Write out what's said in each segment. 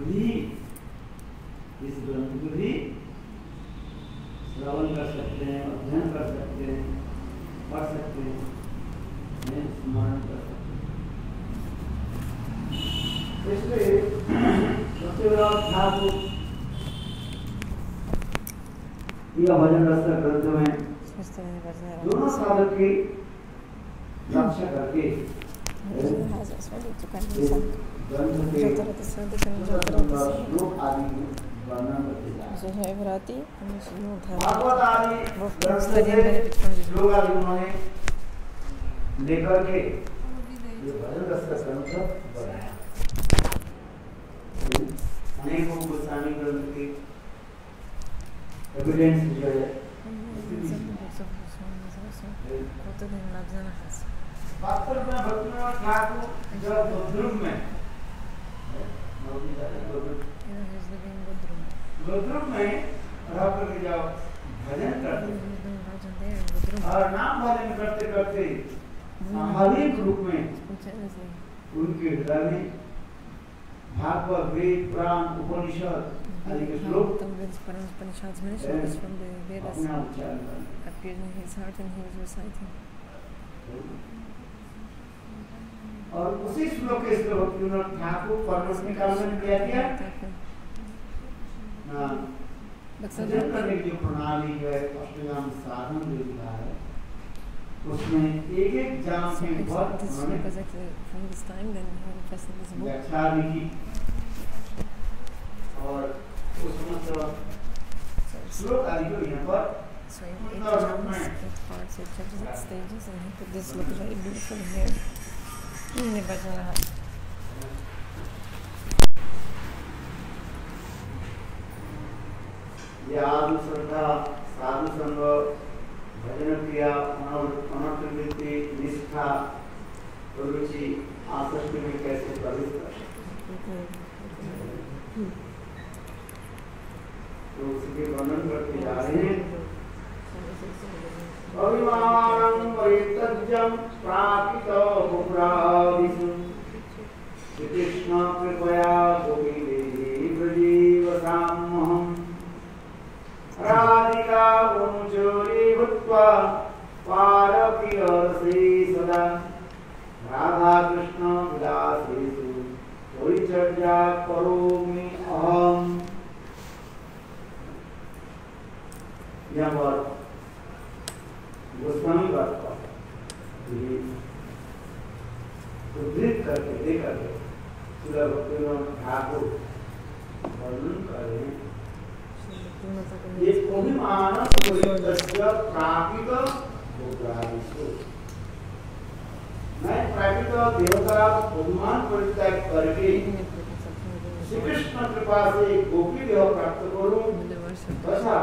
भी इस ग्रंथ को भी श्रवण कर सकते हैं, अध्ययन कर सकते हैं, पढ़ सकते हैं, स्मरण कर सकते हैं। इसलिए सत्यव्रत ठाकुर यह भजन रस ग्रंथ में दोनों साधक की रक्षा करके श्लोक आदि वर्णन करते हैं। भागवत आदि श्लोक आदि उन्होंने लेकर के ये भजन रस का ग्रंथ बनाया। अनेकों गोस्वामी ग्रंथ के एविडेंस जो है भक्तिनाथ ठाकुर जब गोद्रुम में रह करके जब भजन करते और नाम भजन करते करते स्वाभाविक रूप में उनके हृदय में भागवत, वेद, पुराण, उपनिषद आदि के श्लोक अपने आप उच्चारण और उसी श्लोक के भक्तिनाथ ठाकुर परमहंस काल में क्या किया? भजन करने की जो प्रणाली है, अष्टयाम साधन जो लिखा है, उसमें एक एक जाम के ऊपर उन्होंने व्याख्या लिखी और उस मतलब श्लोक आदि को यहाँ पर यादु श्रद्धा, साधु संग, भजन क्रिया, अनर्थवृत्ति, निष्ठा, रुचि, आसक्ति में कैसे प्रवेश कर सकते, तो उसके वर्णन करते जा रहे हैं। अभिमानं वैतज्यं प्रापितो भुप्रादिषु कृष्ण कृपया गोपीदेवी ब्रजीवसाम्यहम् राधिका अनुचोरी भूत्वा पारप्रियसे सदा राधा कृष्ण विलासेषु परिचर्या करोमि अहम्। यहाँ पर गोस्वामी बात पर उद्धृत करके लेकर के श्रील भक्तिनाथ ठाकुर वर्णन कर रहे हैं। ये अभिमानः परित्यज्य प्रापित भोगादिषु, मैं प्रापित देह का अभिमान परित्याग करके श्री कृष्ण कृपा से गोपी देह प्राप्त करूं तथा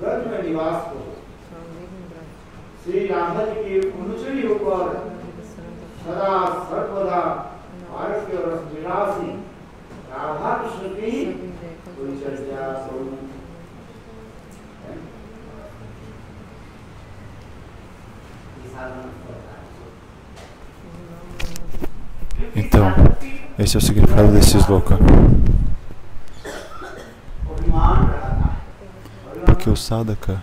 ब्रज में निवास करूं, श्री राधा जी के अनुचरी होकर सदा सर्वदा आरोग्य रस विलासी राधा कृष्ण की परिचर्या करूं। Então, esse é o significado desse sloka. Porque o sadhaka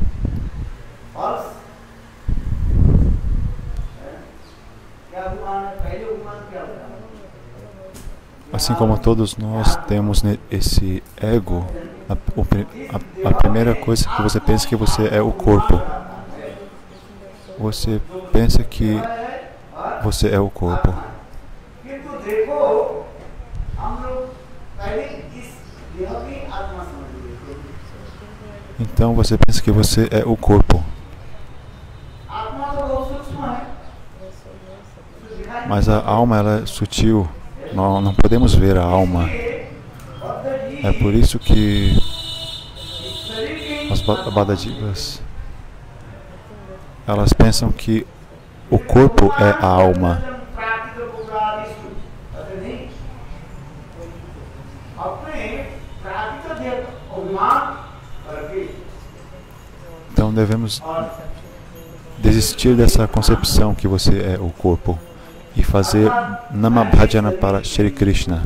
assim como todos nós temos esse ego, a primeira coisa que você pensa que você é o corpo. Você pensa que você é o corpo. Então você pensa que você é o corpo. Mas a alma, ela é sutil. Nós não podemos ver a alma. É por isso que as Badadivas, elas pensam que o corpo é a alma. Então devemos desistir dessa concepção que você é o corpo e fazer Nama Bhajana para Shri Krishna.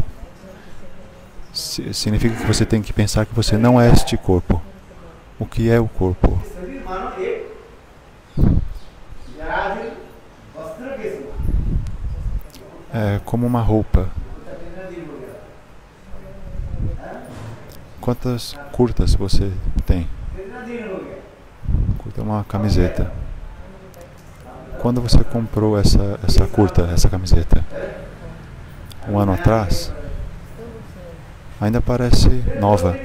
significa que você tem que pensar que você não é este corpo. O que é o corpo? É como uma roupa. Quantas curtas você tem? Curta é uma camiseta. Quando você comprou essa curta, essa camiseta? Um ano atrás? Ainda parece nova.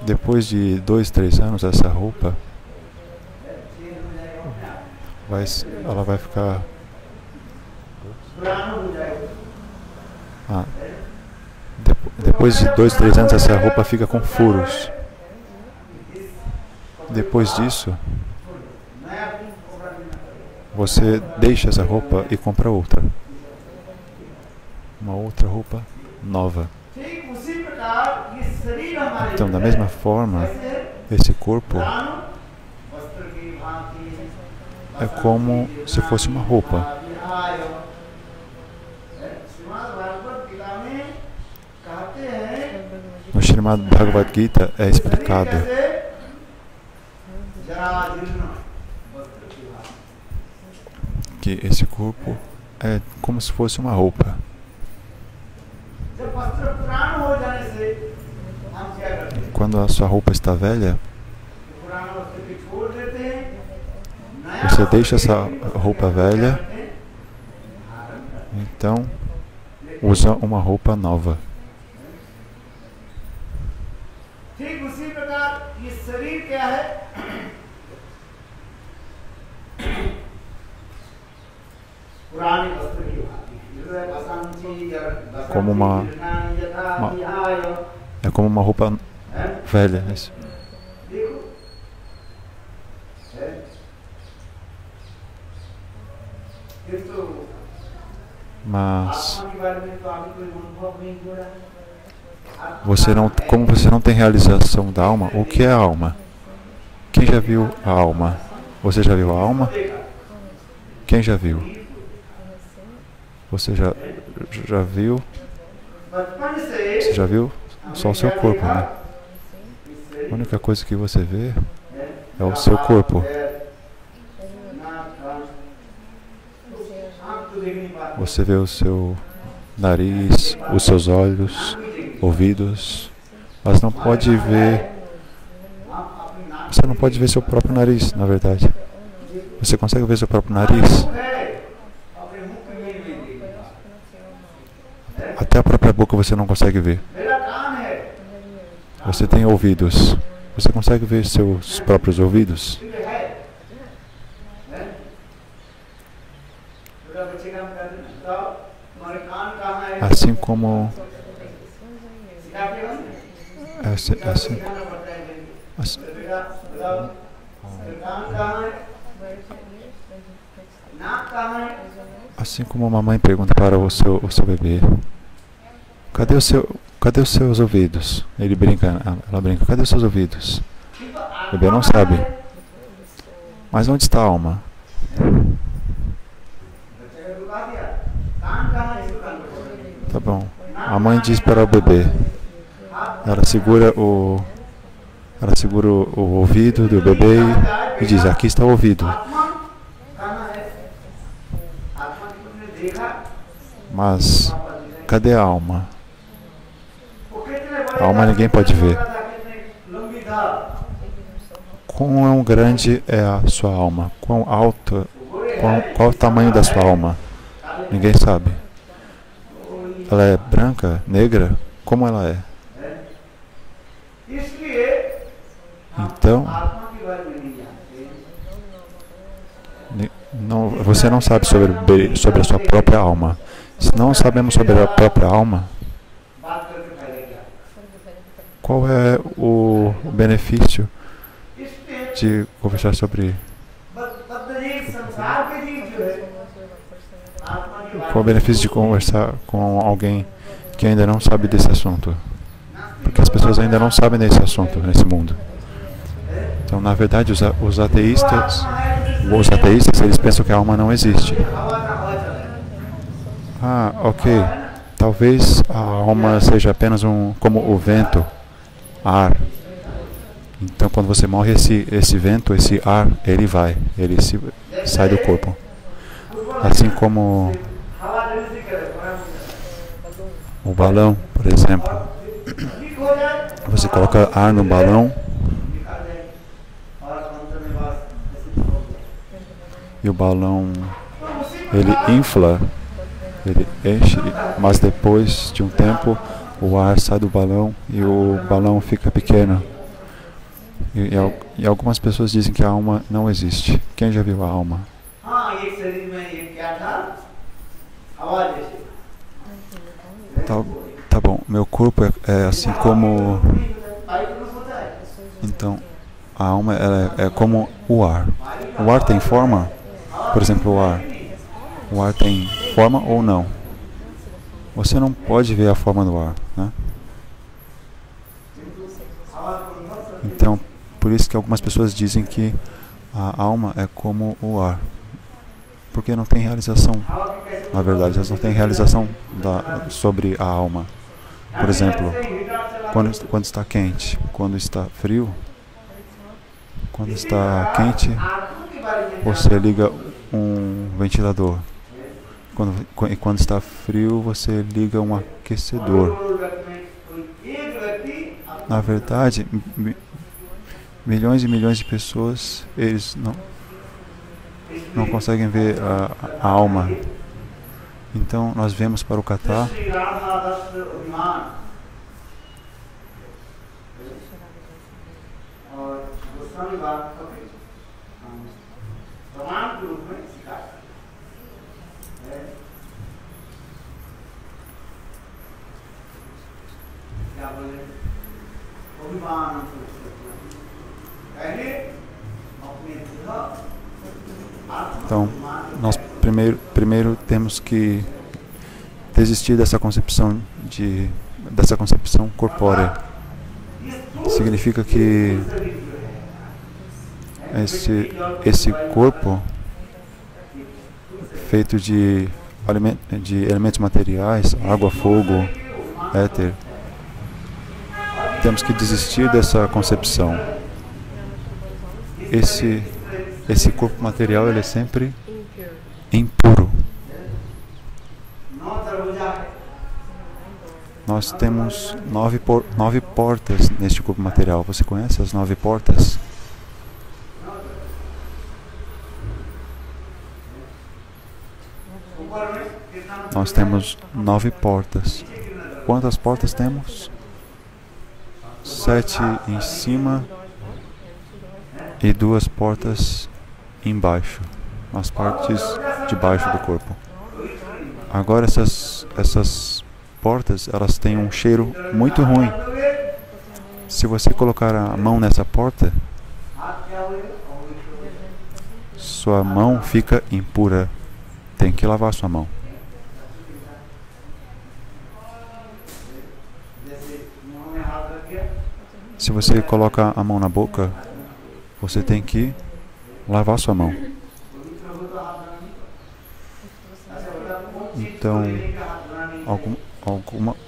Depois de 2, 3 anos, essa roupa ela vai ficar... Depois de 2, 3 anos, essa roupa fica com furos. Depois disso, você deixa essa roupa e compra outra. Uma outra roupa nova. Então, da mesma forma, esse corpo é como se fosse uma roupa. No Srimad Bhagavad Gita é explicado que esse corpo é como se fosse uma roupa. Quando a sua roupa está velha, você deixa essa roupa velha, então usa uma roupa nova. É como uma roupa velha. Isso. Mas como você não tem realização da alma, o que é a alma? Quem já viu a alma? Você já viu a alma? Quem já viu? Você já viu? Você já viu só o seu corpo, né? A única coisa que você vê é o seu corpo. Você vê o seu nariz, os seus olhos, ouvidos. Mas não pode ver. Você não pode ver seu próprio nariz, na verdade. Você consegue ver seu próprio nariz? Até a própria boca você não consegue ver. Você tem ouvidos. Você consegue ver seus próprios ouvidos? Assim como assim como uma mãe pergunta para o seu bebê: cadê os seus ouvidos? Ela brinca: cadê os seus ouvidos? O bebê não sabe. Mas onde está a alma? Tá bom. A mãe diz para o bebê. Ela segura o ouvido do bebê e diz: aqui está o ouvido. Mas cadê a alma? A alma ninguém pode ver. Quão grande é a sua alma? Quão alta? Qual o tamanho da sua alma? Ninguém sabe. Ela é branca, negra? Como ela é? Então, você não sabe sobre a sua própria alma. Se não sabemos sobre a própria alma, qual é o benefício de conversar sobre... Qual é o benefício de conversar com alguém que ainda não sabe desse assunto? Porque as pessoas ainda não sabem desse assunto nesse mundo. Então, na verdade, os ateístas, eles pensam que a alma não existe. Ah, ok. Talvez a alma seja apenas como o vento, ar. Então, quando você morre, esse vento, esse ar, ele sai do corpo. Assim como o balão, por exemplo. Você coloca ar no balão e o balão, ele infla, ele enche, mas depois de um tempo o ar sai do balão e o balão fica pequeno. E algumas pessoas dizem que a alma não existe. Quem já viu a alma? Tá bom, meu corpo é assim como... Então, a alma é como o ar. O ar tem forma? Por exemplo, o ar. O ar tem forma ou não? Você não pode ver a forma do ar, né? Então, por isso que algumas pessoas dizem que a alma é como o ar. Porque não tem realização. Na verdade, elas não têm realização sobre a alma. Por exemplo, quando está quente, quando está frio. Quando está quente, você liga um ventilador. Quando está frio, você liga um aquecedor. Na verdade, milhões e milhões de pessoas, eles não conseguem ver a alma. Então, nós vemos para o Katha. Então, nós primeiro temos que desistir dessa concepção corpórea. Significa que esse corpo feito de elementos materiais, água, fogo, éter, temos que desistir dessa concepção. Esse corpo material, ele é sempre impuro. Nós temos 9 portas neste corpo material. Você conhece as 9 portas? Nós temos 9 portas. Quantas portas temos? 7 em cima e 2 portas embaixo, nas partes de baixo do corpo. Agora essas portas, elas têm um cheiro muito ruim. Se você colocar a mão nessa porta, sua mão fica impura. Tem que lavar sua mão. Se você coloca a mão na boca, você tem que lavar sua mão. Então,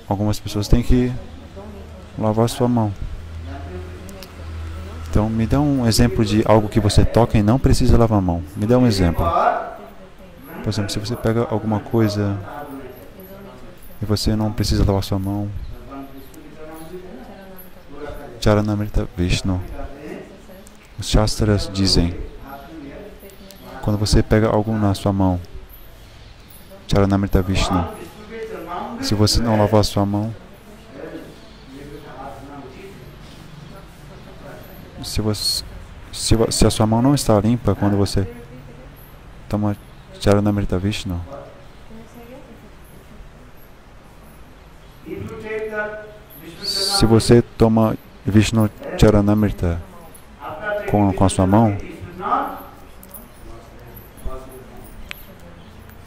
algumas pessoas têm que lavar sua mão. Então, me dá um exemplo de algo que você toca e não precisa lavar a mão. Me dá um exemplo. Por exemplo, se você pega alguma coisa e você não precisa lavar sua mão. Charanamrita Vishnu. Os Shastras dizem, quando você pega algo na sua mão, Charanamrita Vishnu, se você não lavar a sua mão, se a sua mão não está limpa quando você toma Charanamrita Vishnu, se você toma Vishnu Charanamrita com a sua mão,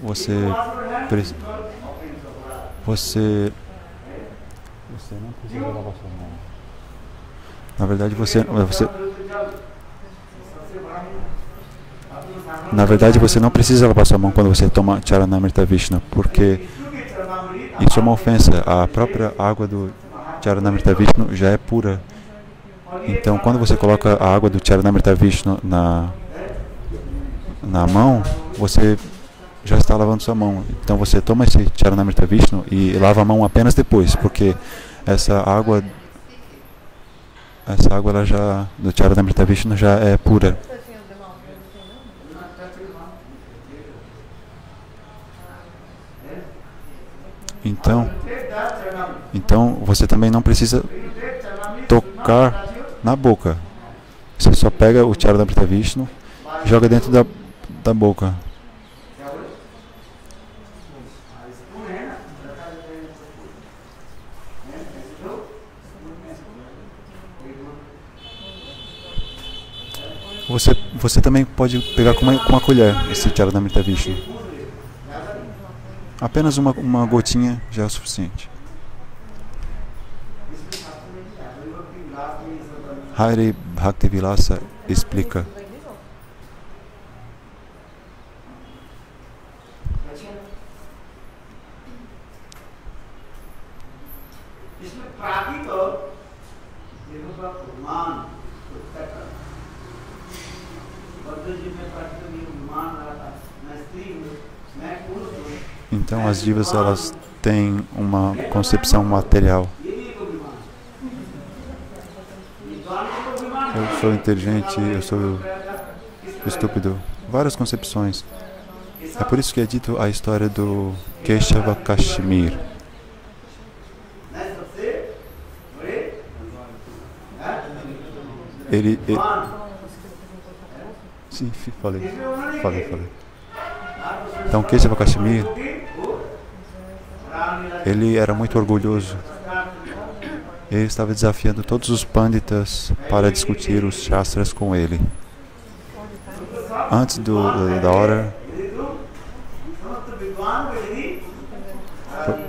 você não precisa lavar sua mão. Na verdade, você não precisa lavar sua mão quando você toma Charanamrita Vishnu, porque Isso é uma ofensa. A própria água do Charanamrita Vishnu já é pura. Então, quando você coloca a água do Charanamrita Vishnu na mão, você já está lavando sua mão. Então, você toma esse Charanamrita Vishnu e lava a mão apenas depois, porque essa água ela já, do Charanamrita Vishnu já é pura. Então você também não precisa tocar na boca. Você só pega o Charanamrita Vishnu e joga dentro da boca. Você também pode pegar com uma colher esse Charanamrita Vishnu. Apenas uma gotinha já é o suficiente. Hari Bhaktivilasa explica. Então as divas, elas têm uma concepção material. Eu sou inteligente, eu sou estúpido. Várias concepções. É por isso que é dito a história do Keshava Kashmir. Sim, falei. Então Keshava Kashmir, ele era muito orgulhoso. Ele estava desafiando todos os panditas para discutir os shastras com ele. Antes da hora,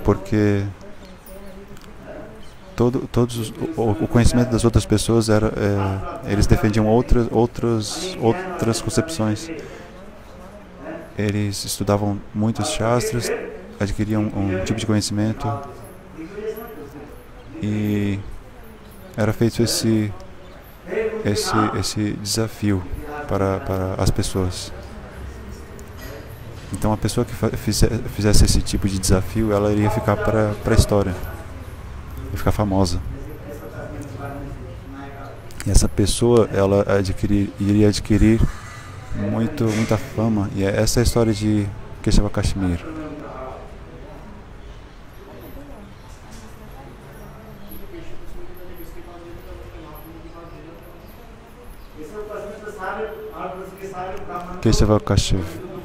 porque o conhecimento das outras pessoas eles defendiam outras concepções. Eles estudavam muitos shastras, adquiriam um tipo de conhecimento e era feito esse desafio para as pessoas. Então a pessoa que fizesse esse tipo de desafio, ela iria ficar para a história, ia ficar famosa. E essa pessoa, ela iria adquirir muita fama. E essa é a história de Keshava Kashmir.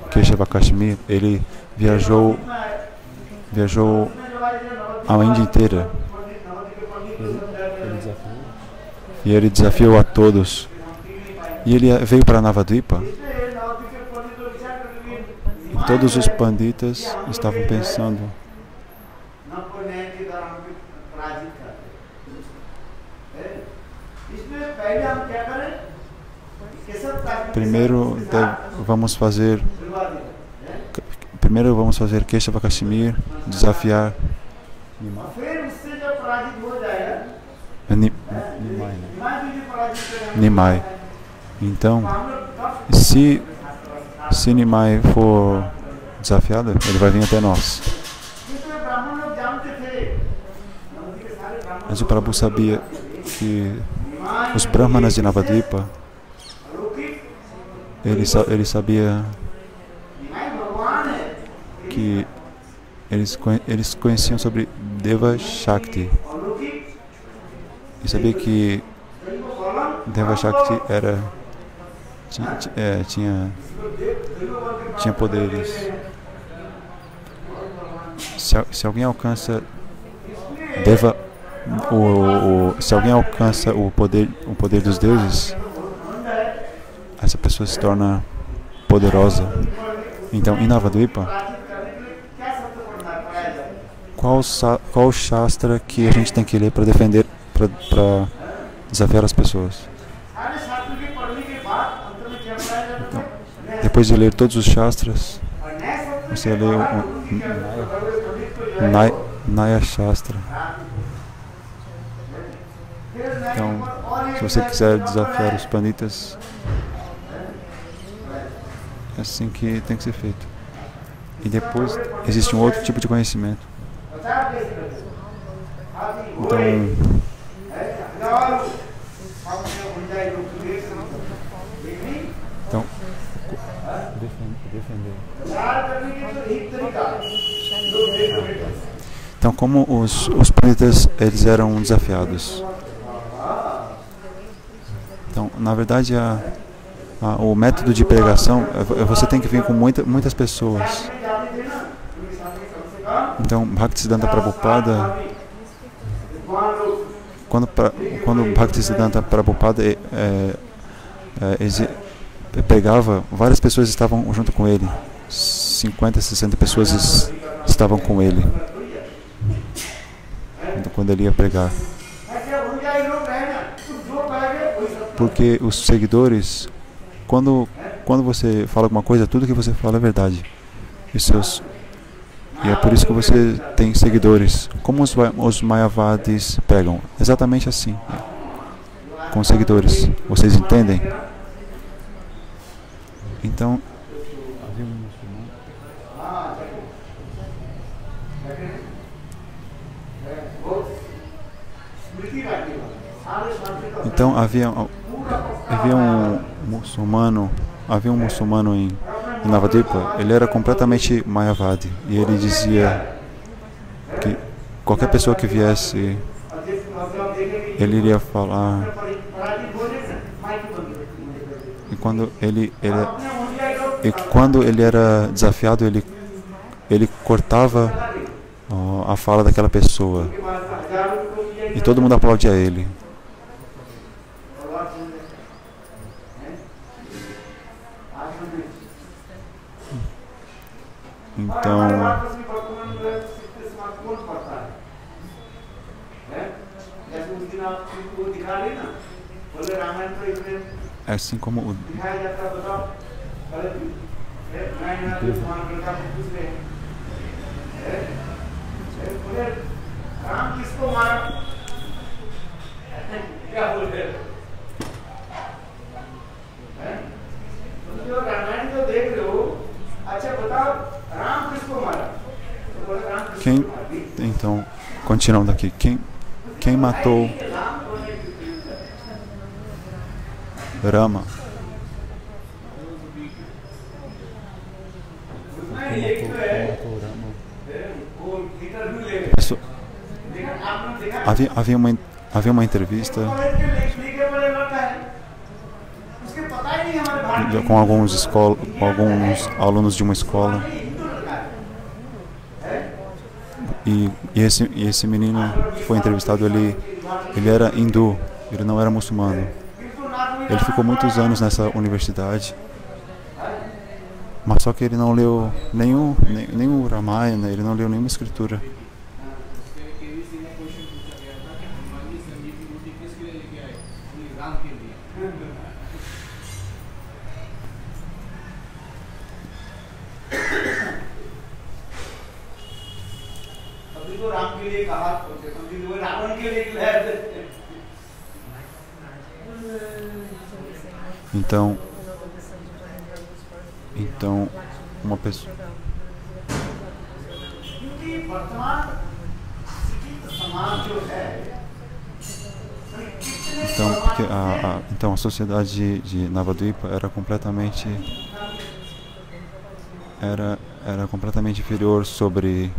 Keshava Kashmir, ele viajou a Índia inteira. E ele desafiou a todos. E ele veio para Navadvipa. E todos os panditas estavam pensando: primeiro vamos fazer Keshava Kashmir, desafiar Nimai. Então, se Nimai for desafiado, ele vai vir até nós. Mas o Prabhu sabia que os Brahmanas de Navadvipa, ele sabia que eles conheciam sobre Deva Shakti. E sabia que Deva Shakti tinha poderes. Se alguém alcança se alguém alcança o poder dos deuses, essa pessoa se torna poderosa. Então, em Navadvipa, qual o shastra que a gente tem que ler para defender, para desafiar as pessoas? Então, depois de ler todos os shastras, você lê Nyaya Shastra. Então, se você quiser desafiar os Panditas, é assim que tem que ser feito. E depois existe um outro tipo de conhecimento. Então defender. Então, como os Panditas, eles eram desafiados. Então, na verdade, o método de pregação, você tem que vir com muitas pessoas. Então, Bhaktisiddhanta Prabhupada, quando Bhaktisiddhanta Prabhupada pregava, várias pessoas estavam junto com ele. 50, 60 pessoas estavam com ele quando ele ia pregar. Porque os seguidores, quando você fala alguma coisa, tudo que você fala é verdade. E é por isso que você tem seguidores. Como os Mayavadis pregam? Exatamente assim. Com seguidores. Vocês entendem? Então, havia um muçulmano em Navadvipa. Ele era completamente Mayavadi e ele dizia que qualquer pessoa que viesse, ele iria falar. E quando ele era desafiado, ele cortava a fala daquela pessoa e todo mundo aplaudia ele. Então, é assim como o então, continuando aqui, quem matou Rama? Havia uma entrevista com alguns alunos de uma escola. E esse menino que foi entrevistado, ele era hindu, ele não era muçulmano. Ele ficou muitos anos nessa universidade, mas só que ele não leu nenhum Ramayana, ele não leu nenhuma escritura. Então uma pessoa. Então a sociedade de Navadvipa era completamente inferior sobre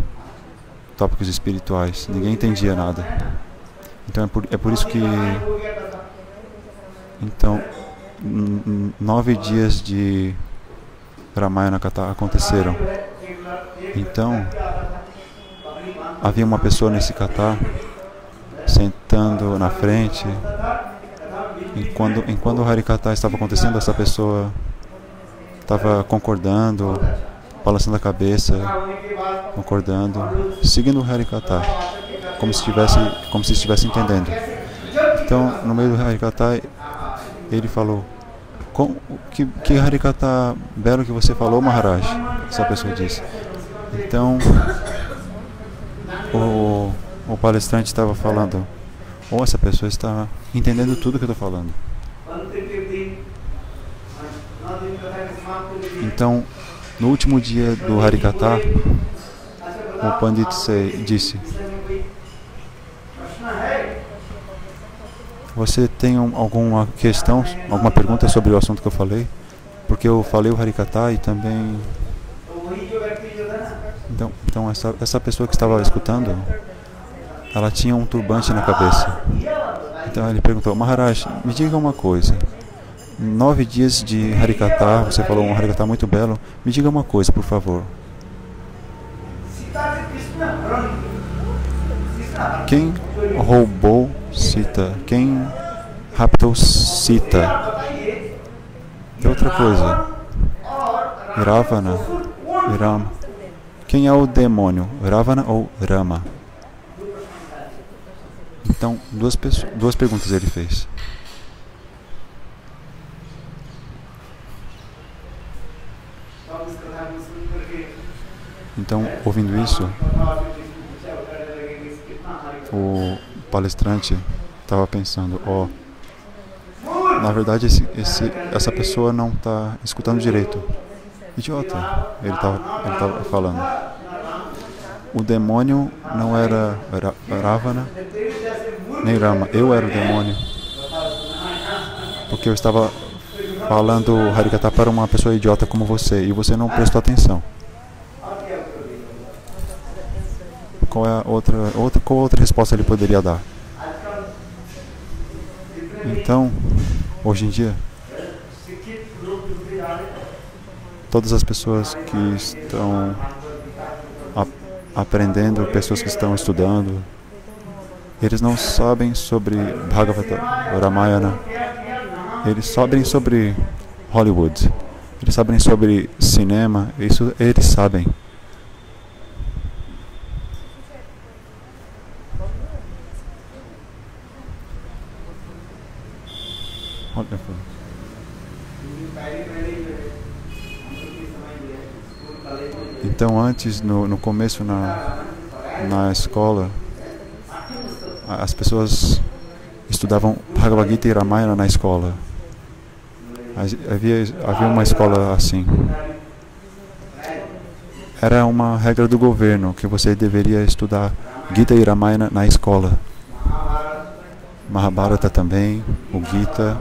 tópicos espirituais. Ninguém entendia nada. Então é por isso que 9 dias de Ramayana Katha aconteceram. Então havia uma pessoa nesse Katha sentando na frente, e quando o Harikatha estava acontecendo, essa pessoa estava concordando, balançando a cabeça, concordando, seguindo o Harikatha, como se estivesse entendendo. Então, no meio do Harikatha, ele falou: que Harikatha belo que você falou, Maharaj? Essa pessoa disse. Então, o palestrante estava falando, ou essa pessoa está entendendo tudo que eu estou falando. Então, no último dia do Harikatha, o Pandit disse: você tem alguma questão, alguma pergunta sobre o assunto que eu falei? Porque eu falei o Harikatha e também... Então essa pessoa que estava escutando, ela tinha um turbante na cabeça. Então ele perguntou: Maharaj, me diga uma coisa. 9 dias de Harikatha, você falou um Harikatha muito belo. Me diga uma coisa, por favor. Quem roubou Sita? Quem raptou Sita? E outra coisa. Ravana e Rama. Quem é o demônio? Ravana ou Rama? Então, duas perguntas ele fez. Então, ouvindo isso, o palestrante estava pensando: na verdade essa pessoa não está escutando direito. Idiota, ele estava falando. O demônio não era Ravana nem Rama, eu era o demônio, porque eu estava falando Harikatha para uma pessoa idiota como você, e você não prestou atenção. Qual outra resposta ele poderia dar? Então, hoje em dia, todas as pessoas que estão aprendendo, pessoas que estão estudando, eles não sabem sobre Bhagavata, Ramayana, eles sabem sobre Hollywood, eles sabem sobre cinema, isso eles sabem. Então antes, no começo na escola, as pessoas estudavam Bhagavad Gita e Ramayana na escola. Havia uma escola assim. Era uma regra do governo que você deveria estudar Gita e Ramayana na escola. Mahabharata também, o Gita,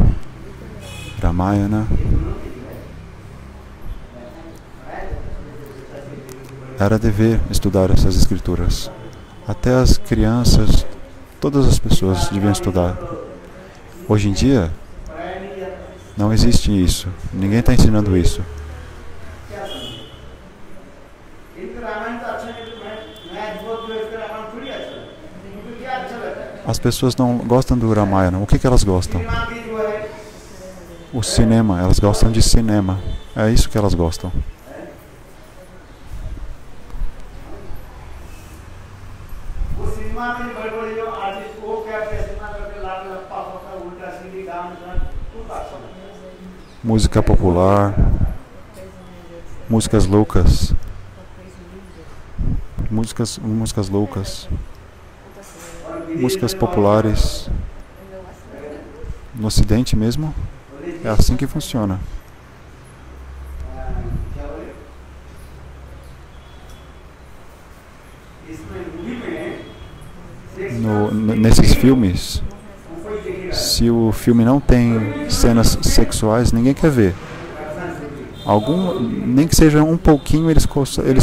Ramayana. Era dever estudar essas escrituras. Até as crianças, todas as pessoas deviam estudar. Hoje em dia, não existe isso. Ninguém está ensinando isso. As pessoas não gostam do Ramayana. O que elas gostam? O cinema. Elas gostam de cinema. É isso que elas gostam. Música popular, músicas loucas, músicas loucas, músicas populares. No Ocidente mesmo, é assim que funciona. Nesses filmes, se o filme não tem cenas sexuais, ninguém quer ver. Nem que seja um pouquinho, eles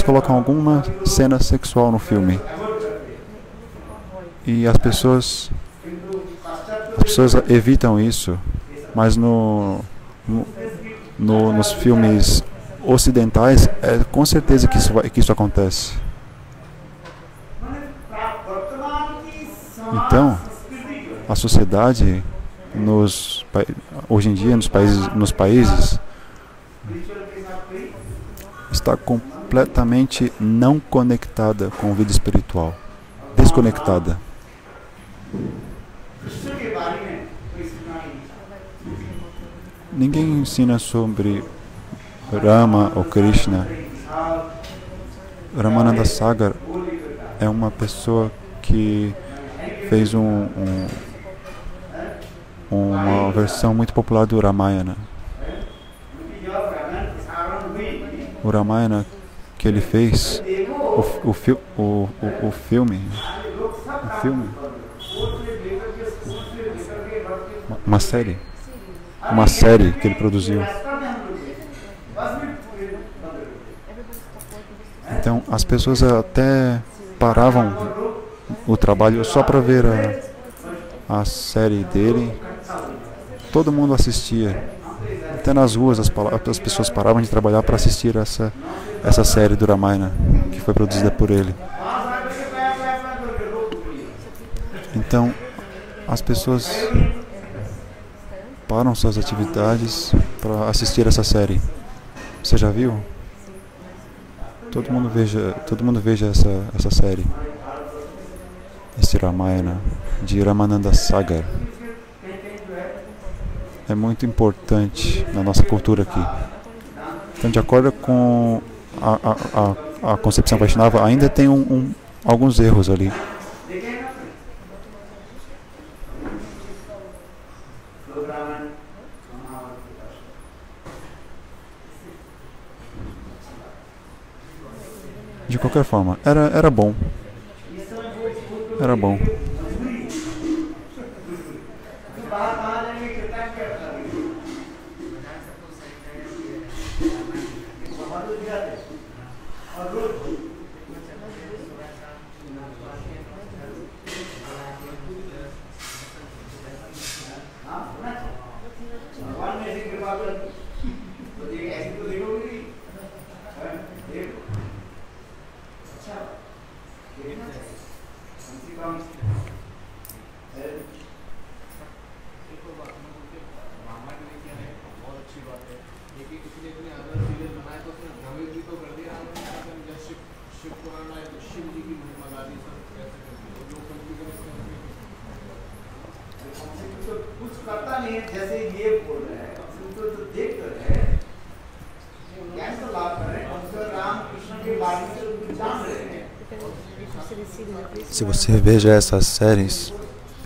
colocam alguma cena sexual no filme. E as pessoas evitam isso, mas nos filmes ocidentais, é com certeza que isso acontece. Então, a sociedade hoje em dia nos países está completamente não conectada com a vida espiritual, desconectada. Ninguém ensina sobre Rama ou Krishna. Ramananda Sagar é uma pessoa que fez uma versão muito popular do Ramayana. O Ramayana que ele fez, o filme, uma série que ele produziu. Então as pessoas até paravam o trabalho só para ver a série dele. Todo mundo assistia. Até nas ruas as pessoas paravam de trabalhar para assistir essa série do Ramayana, que foi produzida por ele. Então as pessoas param suas atividades para assistir essa série. Você já viu? Todo mundo veja essa série. Esse Ramayana de Ramananda Sagar. É muito importante na nossa cultura aqui. Então, de acordo com a concepção Vaishnava, ainda tem alguns erros ali. De qualquer forma, era bom. Era bom. Se você veja essas séries,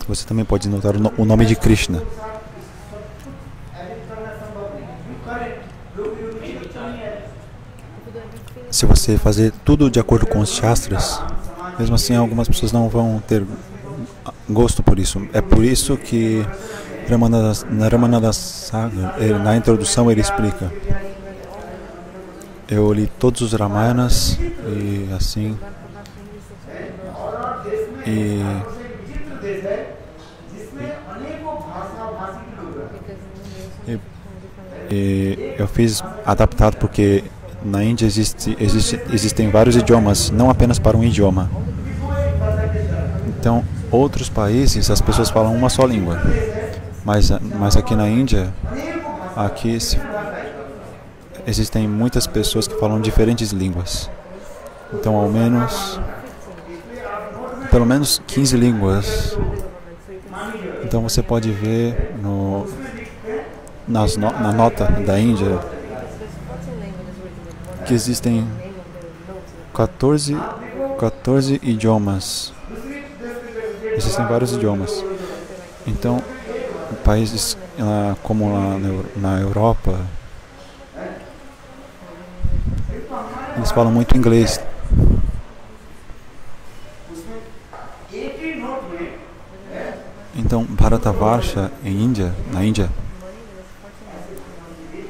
você também pode notar o nome de Krishna. Se você fazer tudo de acordo com os Shastras, mesmo assim algumas pessoas não vão ter gosto por isso. É por isso que na Ramananda Sagar, na introdução ele explica: eu li todos os Ramayanas e assim, e eu fiz adaptado porque na Índia existem vários idiomas, não apenas para um idioma. Então, outros países as pessoas falam uma só língua, mas aqui na Índia, existem muitas pessoas que falam diferentes línguas. Então, pelo menos 15 línguas. Então você pode ver na nota da Índia que existem 14 idiomas. Existem vários idiomas. Então, países como lá na Europa, eles falam muito inglês. Então, Bharatavarsha na Índia,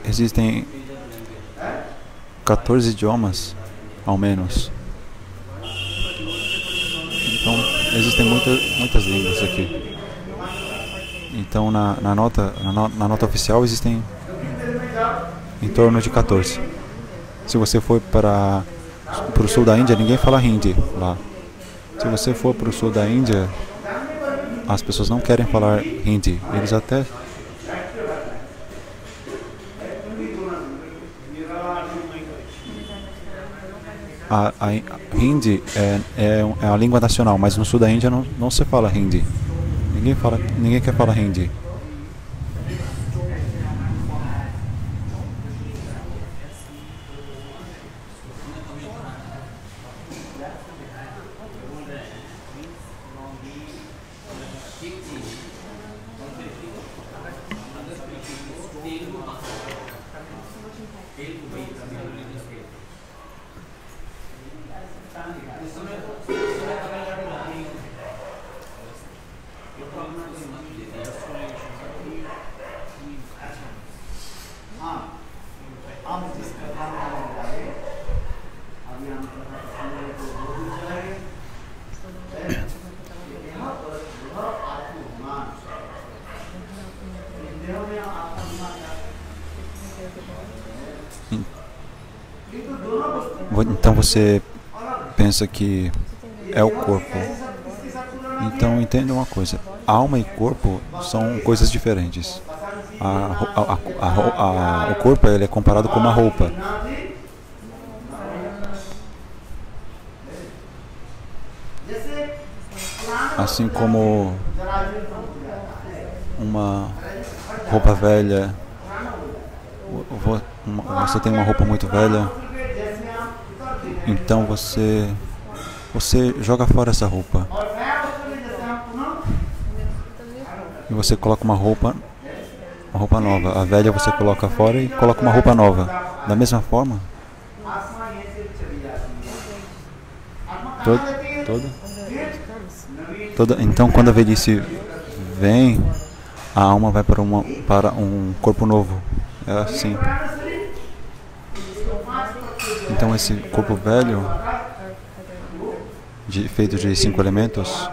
existem 14 idiomas, ao menos. Então, existem muitas línguas aqui. Então, na nota oficial existem em torno de 14. Se você for para o sul da Índia, ninguém fala Hindi lá. Se você for para o sul da Índia, as pessoas não querem falar Hindi. Eles até a Hindi é a língua nacional, mas no sul da Índia não se fala Hindi. Ninguém quer falar Hindi. Então você pensa que é o corpo. Então entenda uma coisa: alma e corpo são coisas diferentes. O corpo ele é comparado com uma roupa. Assim como uma roupa velha, você tem uma roupa muito velha, então você joga fora essa roupa e você coloca uma roupa nova. A velha você coloca fora e coloca uma roupa nova. Da mesma forma, então quando a velhice vem, a alma vai para um corpo novo. É assim. Então esse corpo velho, feito de 5 elementos,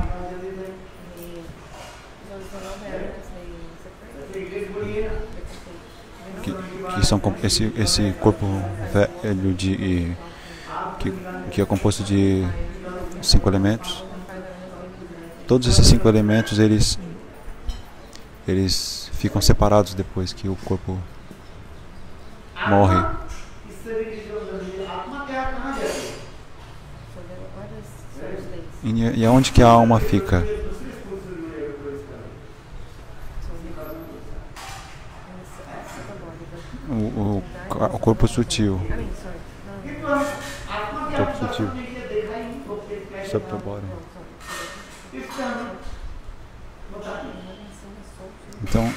que são esse corpo velho que é composto de 5 elementos. Todos esses 5 elementos eles ficam separados depois que o corpo morre. E aonde que a alma fica? O corpo sutil. Corpo sutil. Subtle body. Então,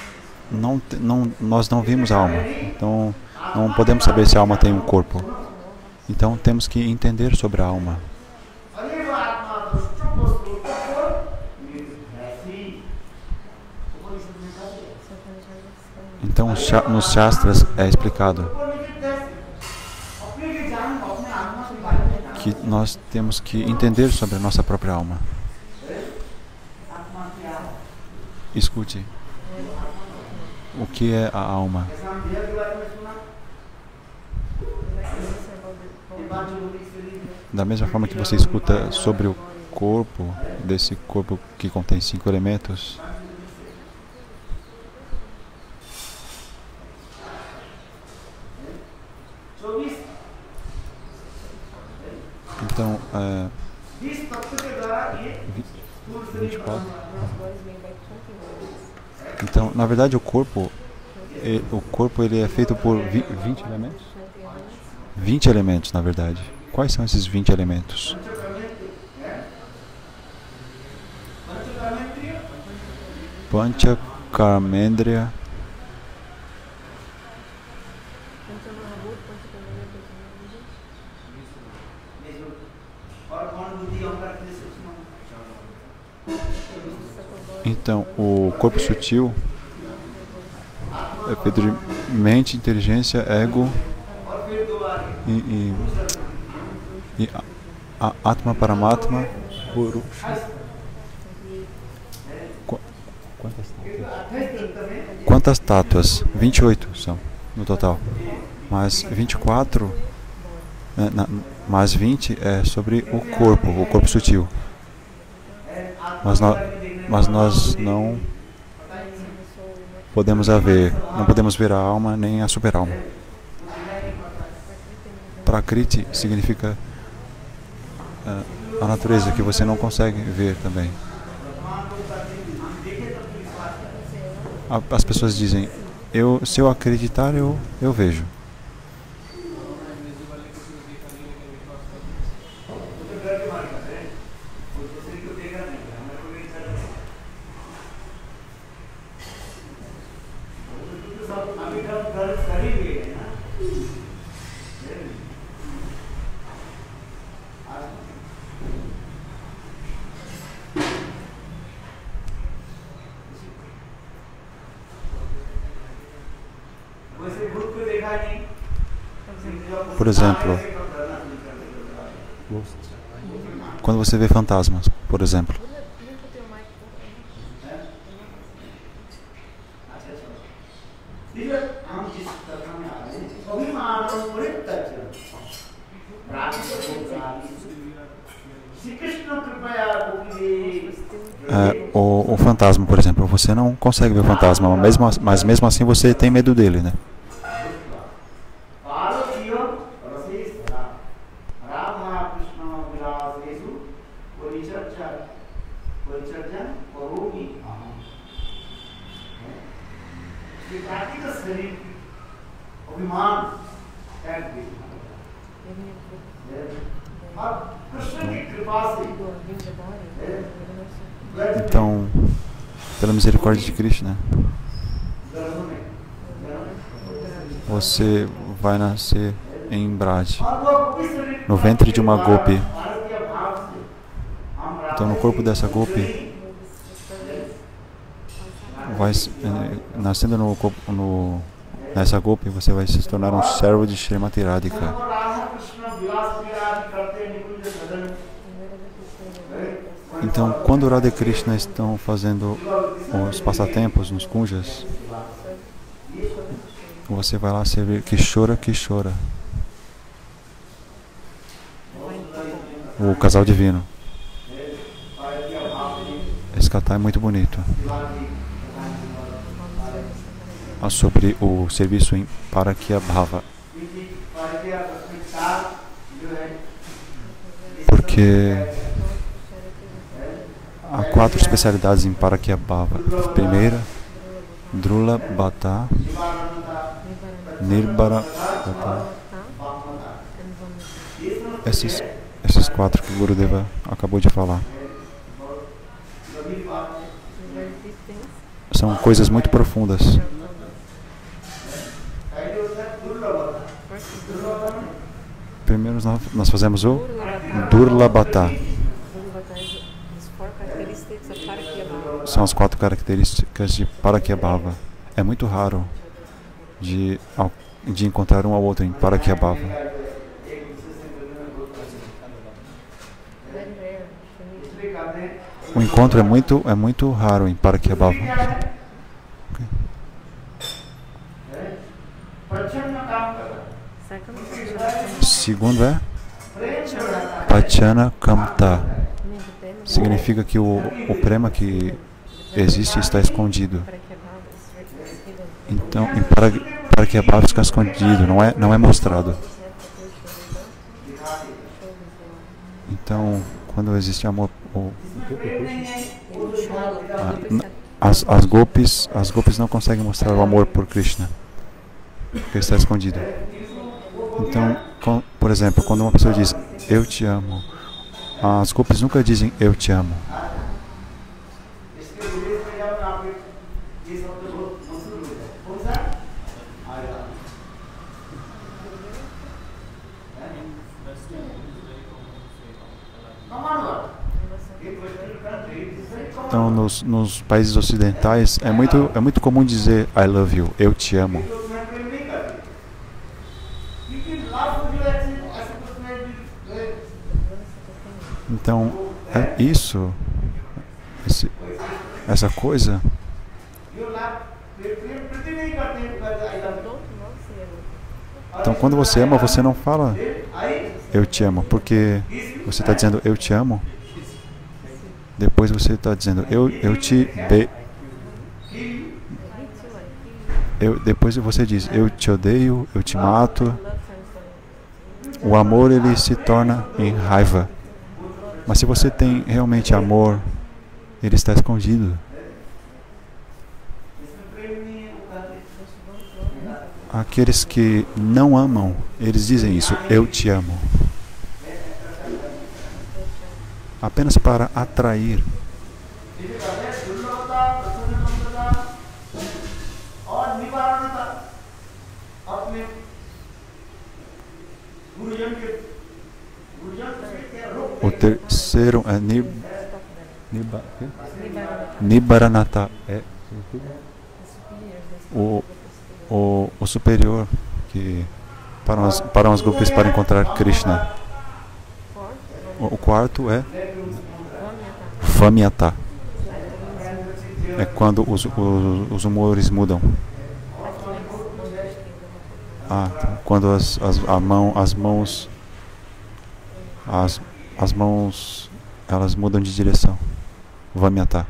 nós não vimos a alma. Então, não podemos saber se a alma tem um corpo. Então, temos que entender sobre a alma. Então, nos Shastras é explicado que nós temos que entender sobre a nossa própria alma. Escute. O que é a alma? Da mesma forma que você escuta sobre o corpo, desse corpo que contém 5 elementos, então, 24. Então, na verdade, o corpo ele é feito por 20 elementos? 20 elementos, na verdade. Quais são esses 20 elementos? Pancha Karmendriya, então, o corpo sutil é feito de mente, inteligência, ego e a Atma Paramatma, Purusha. Quantas tátuas? 28 são no total. Mas 24, mais 20 é sobre o corpo sutil. Mas nós não podemos ver a alma nem a super-alma. Prakriti significa a natureza que você não consegue ver também. As pessoas dizem, se eu acreditar, eu vejo. Por exemplo, quando você vê fantasmas, por exemplo. O fantasma, por exemplo, você não consegue ver o fantasma, mas mesmo assim você tem medo dele, né? Então, pela misericórdia de Krishna, você vai nascer em Braj, no ventre de uma Gopi. Então, no corpo dessa Gopi, nascendo nessa Gopi, você vai se tornar um servo de Srimati Radhika. Então, quando Radha e Krishna estão fazendo os passatempos nos kunjas, você vai lá servir Kishora Kishora, o casal divino. Esse kata é muito bonito. Sobre o serviço em Parakya Bhava. Porque há 4 especialidades em Parakya Bhava. Primeira, Drula Bhata, Nirbara Bhata. Esses 4 que o Gurudeva acabou de falar. São coisas muito profundas. Primeiro nós fazemos o Durlabhata. São as 4 características de Parakya Bhava. É muito raro de encontrar um ao outro em Parakya Bhava. O encontro é muito raro em Parakya Bhava. Okay. Segundo é Pachana Kamta. Significa que o prema que existe está escondido. Então, em Parakya Bhava fica escondido, não é mostrado. Então, quando existe amor, as gopis não conseguem mostrar o amor por Krishna, porque está escondido. Então, por exemplo, quando uma pessoa diz eu te amo, as gopis nunca dizem eu te amo. Então, nos países ocidentais é muito comum dizer I love you, eu te amo. Então, essa coisa, então quando você ama, você não fala eu te amo, porque você está dizendo eu te amo. Depois você está dizendo depois você diz eu te odeio, eu te mato. O amor ele se torna em raiva. Mas se você tem realmente amor, ele está escondido. Aqueles que não amam, eles dizem isso, eu te amo. Apenas para atrair. O terceiro é Nibaranata. É o superior que param as gopis para encontrar Krishna. O quarto é Vamyata. É quando os humores mudam. Quando as mãos elas mudam de direção. Vamyata.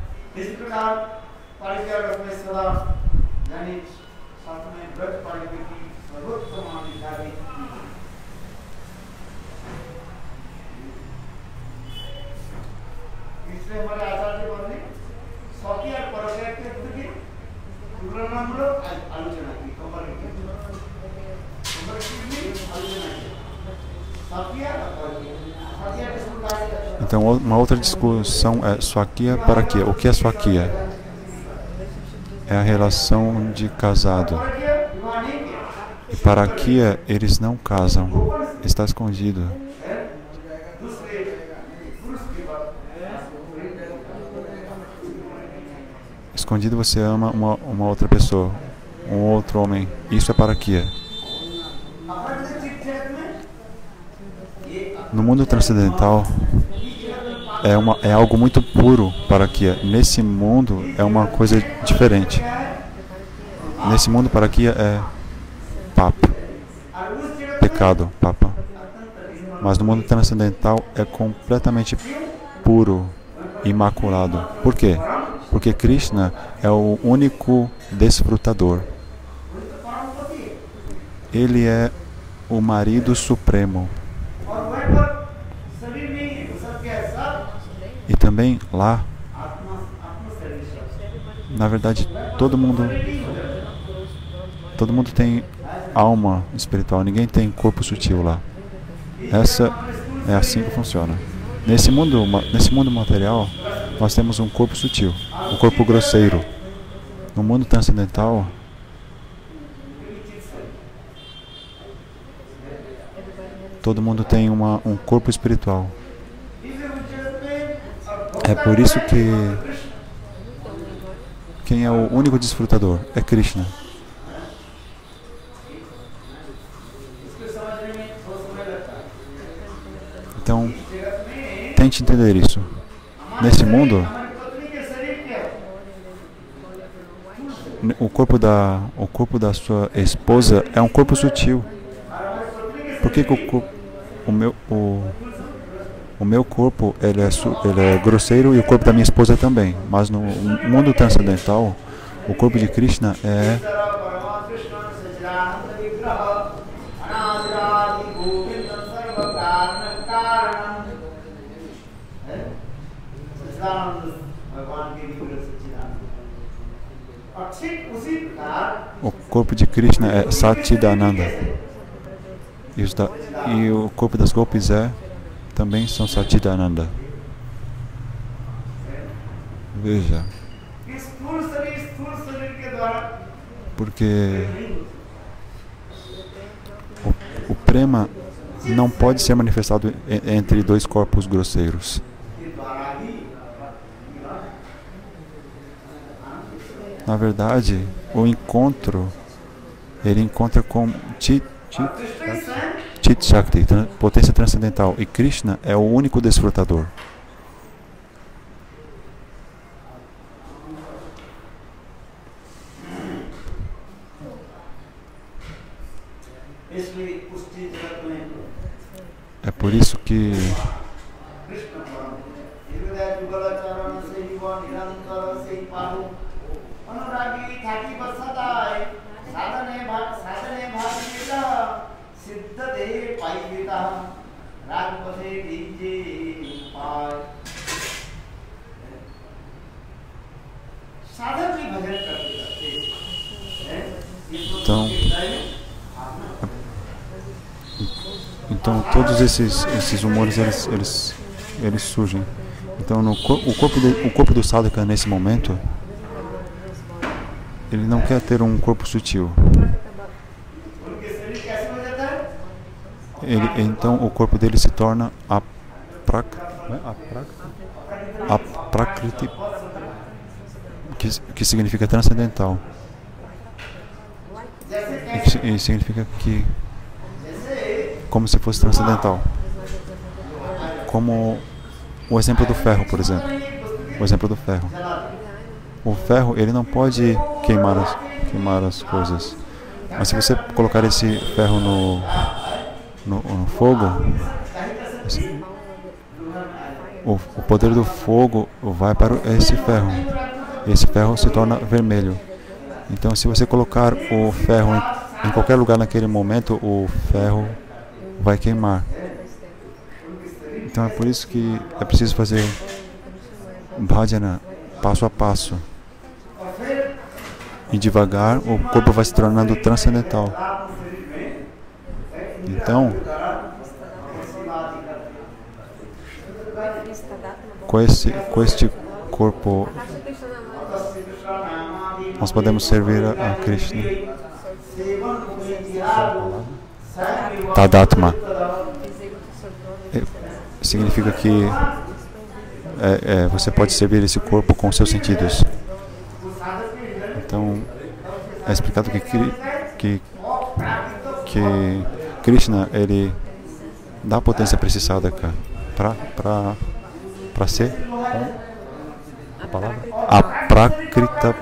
Então, uma outra discussão é Swakya Parakya. O que é Swakya? É a relação de casado. E Parakya, eles não casam. Está escondido. Escondido você ama uma outra pessoa, um outro homem. Isso é Parakya. No mundo transcendental, é algo muito puro Parakya. Nesse mundo é uma coisa diferente. Nesse mundo Parakya é papa, pecado, papa. Mas no mundo transcendental é completamente puro, imaculado. Por quê? Porque Krishna é o único desfrutador. Ele é o marido supremo. E também lá, na verdade, todo mundo tem alma espiritual, ninguém tem corpo sutil lá. Essa é assim que funciona. Nesse mundo material, nós temos um corpo sutil, um corpo grosseiro. No mundo transcendental, todo mundo tem um corpo espiritual. É por isso que quem é o único desfrutador é Krishna. Então, tente entender isso. Nesse mundo, o corpo da sua esposa é um corpo sutil. Por que o meu corpo ele é grosseiro e o corpo da minha esposa também? Mas no mundo transcendental, o corpo de Krishna é Satchidananda. E o corpo das gopis também são Satchidananda. Veja. Porque o prema não pode ser manifestado entre dois corpos grosseiros. Na verdade, o encontro, ele encontra com Chit Shakti, potência transcendental, e Krishna é o único desfrutador. É por isso que então todos esses humores eles surgem. Então o corpo do sadhaka nesse momento, ele não quer ter um corpo sutil. Então o corpo dele se torna aprakriti, que significa transcendental. e significa que como se fosse transcendental. Como o exemplo do ferro, por exemplo. O exemplo do ferro. O ferro, ele não pode queimar as coisas. Mas se você colocar esse ferro no fogo, o poder do fogo vai para esse ferro. Esse ferro se torna vermelho. Então, se você colocar o ferro em qualquer lugar naquele momento, o ferro vai queimar. Então, é por isso que é preciso fazer bhajana passo a passo. E devagar, o corpo vai se tornando transcendental. Então, com este corpo, nós podemos servir a Krishna. Tadatma significa que você pode servir esse corpo com seus sentidos. Então, é explicado que Krishna, ele dá potência para esse sadhaka, para ser a palavra aprakrita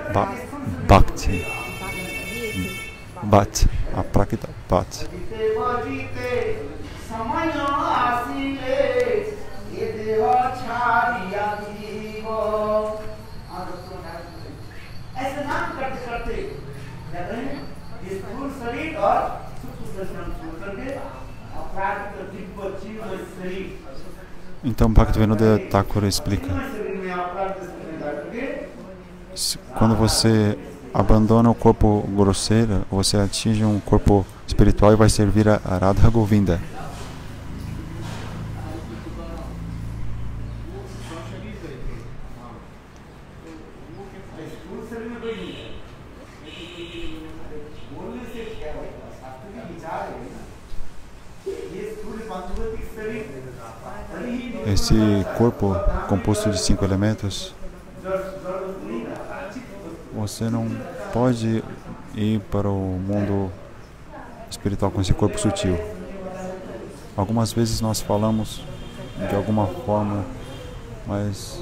bhakti. Aprakrita bhakti. Então, Bhaktivinoda Thakur explica: quando você abandona o corpo grosseiro, você atinge um corpo espiritual e vai servir a Radha Govinda. Esse corpo composto de 5 elementos, você não pode ir para o mundo espiritual com esse corpo sutil. Algumas vezes nós falamos de alguma forma, mas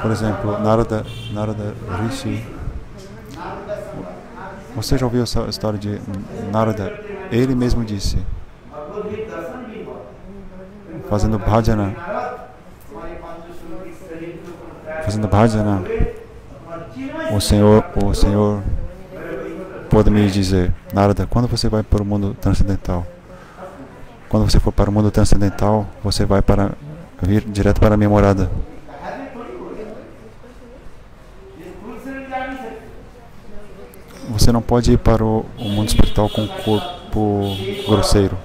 por exemplo, Narada Rishi. Você já ouviu essa história de Narada? Ele mesmo disse, fazendo bhajana, o Senhor pode me dizer: Narada, quando você vai para o mundo transcendental? Quando você for para o mundo transcendental, você vai vir direto para a minha morada. Você não pode ir para o mundo espiritual com um corpo grosseiro.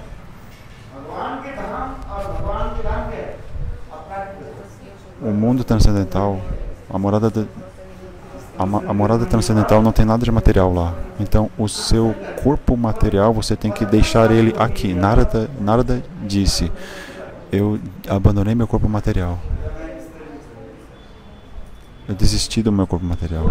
O mundo transcendental, a morada transcendental não tem nada de material lá. Então, o seu corpo material, você tem que deixar ele aqui. Narada disse: eu abandonei meu corpo material. Eu desisti do meu corpo material.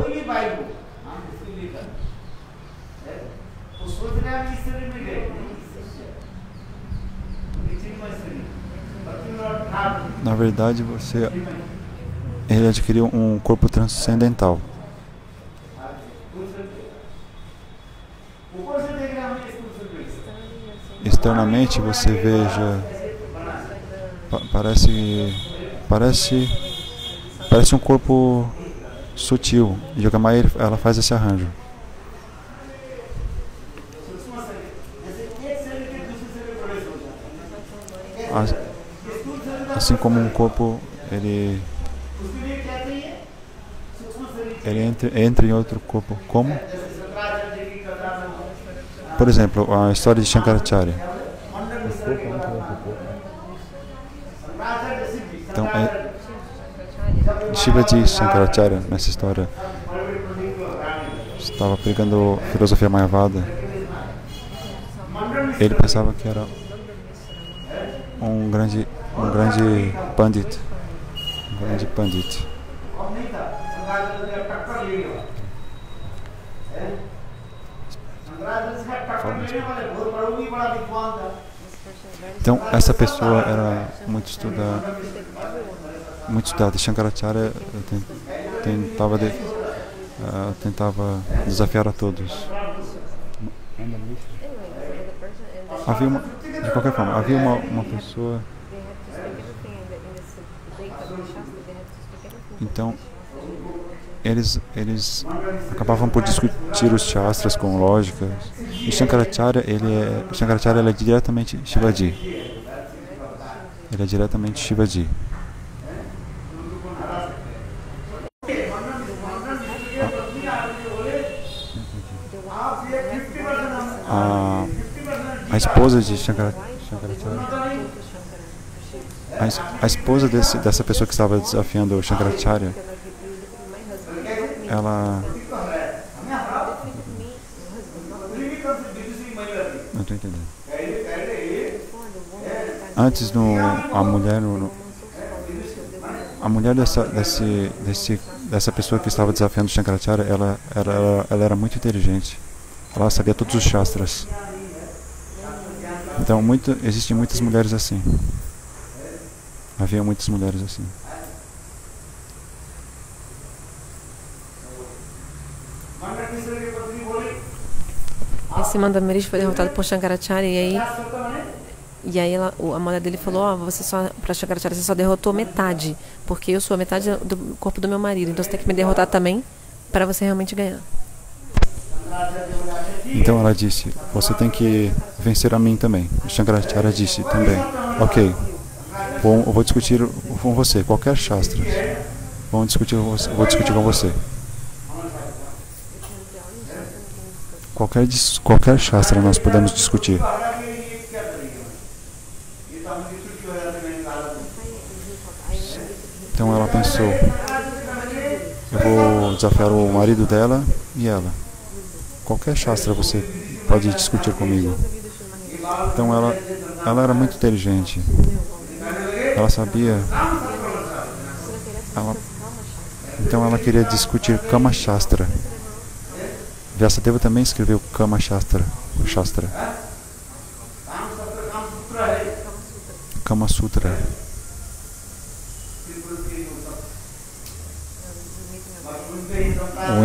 Na verdade, ele adquiriu um corpo transcendental. Externamente você veja, parece um corpo sutil. Yogamaya, ela faz esse arranjo. Assim como um corpo, ele entra em outro corpo. Como? Por exemplo, a história de Shankaracharya. Então, Shivaji Shankaracharya, nessa história, estava pregando filosofia Mayavada. Ele pensava que era um grande pandit. Então, essa pessoa era muito estudada. Shankaracharya tentava desafiar a todos. De qualquer forma, havia uma pessoa. Então, eles acabavam por discutir os shastras com lógicas. E Shankaracharya, ele é diretamente Shivaji. Ele é diretamente Shivaji. A esposa de Shankaracharya, a esposa dessa pessoa que estava desafiando o Shankaracharya, ela... Não estou entendendo. Antes, a mulher dessa pessoa que estava desafiando o Shankaracharya, ela era muito inteligente. Ela sabia todos os shastras. Então, existem muitas mulheres assim. Havia muitas mulheres assim. Esse Mandamarish foi derrotado por Shankaracharya e aí a mulher dele falou: para Shankaracharya, você só derrotou metade, porque eu sou a metade do corpo do meu marido, então você tem que me derrotar também para você realmente ganhar. Então ela disse: você tem que vencer a mim também. Shankaracharya disse também: ok, eu vou discutir com você qualquer shastra. Vou discutir com você. Qualquer shastra nós podemos discutir. Então ela pensou: eu vou desafiar o marido dela e ela. Qualquer shastra você pode discutir comigo. Então ela era muito inteligente. Ela sabia. Então ela queria discutir Kama Shastra. Vyasadeva também escreveu Kama Shastra. Kama Sutra.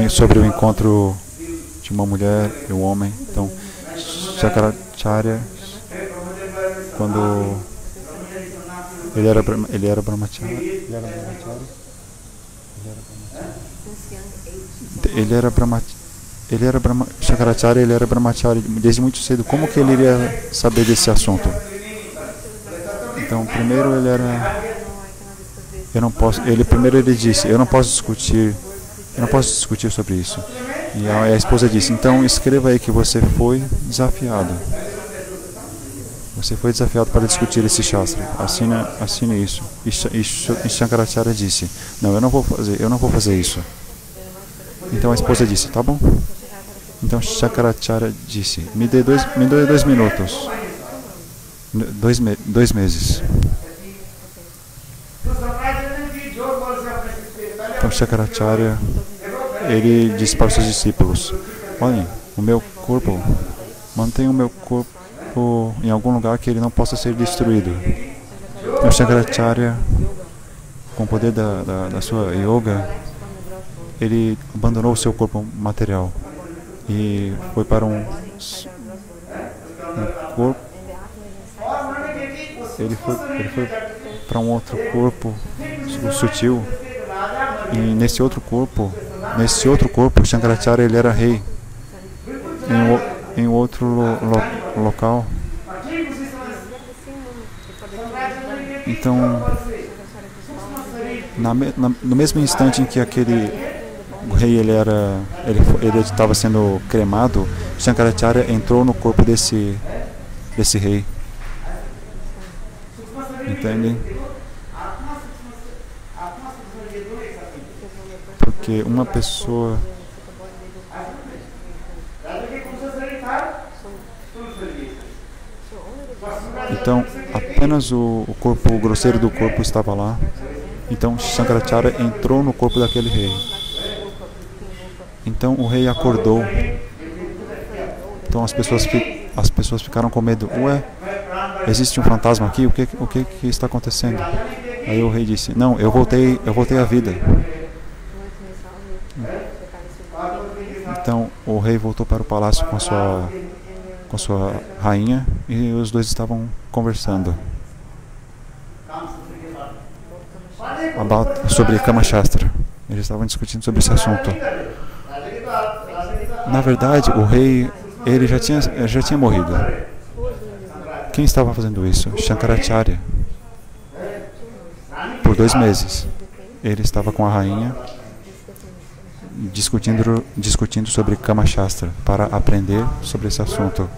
Sobre o encontro de uma mulher e um homem. Então, Shankaracharya, quando ele era brahmachari. Shankaracharya, ele era brahmachari desde muito cedo. Como que ele iria saber desse assunto? Então, primeiro ele disse: eu não posso discutir sobre isso. E a esposa disse: então escreva aí que você foi desafiado. Você foi desafiado para discutir esse shastra. Assine isso. E Shankaracharya disse: não, eu não vou fazer isso. Então a esposa disse: tá bom. Então Shankaracharya disse: me dê 2 minutos. 2 meses. Então Shankaracharya, ele disse para os seus discípulos: olhem, mantenha o meu corpo em algum lugar que ele não possa ser destruído. Então Shankaracharya, com o poder da sua yoga, ele abandonou o seu corpo material e foi para um corpo. Ele foi para um outro corpo sutil. E nesse outro corpo, Shankaracharya, ele era rei em outro local. Então, no mesmo instante em que aquele rei ele estava sendo cremado, Shankaracharya entrou no corpo desse rei. Entendem? Porque uma pessoa... Então, apenas o corpo grosseiro do corpo estava lá. Então, Shankaracharya entrou no corpo daquele rei. Então o rei acordou. Então as pessoas ficaram com medo. Ué, existe um fantasma aqui? O que está acontecendo? Aí o rei disse: não, eu voltei à vida. Então o rei voltou para o palácio com sua rainha e os dois estavam conversando sobre Kama Shastra. Eles estavam discutindo sobre esse assunto. Na verdade, o rei ele já tinha morrido. Quem estava fazendo isso? Shankaracharya. Por 2 meses. Ele estava com a rainha discutindo sobre Kama Shastra para aprender sobre esse assunto.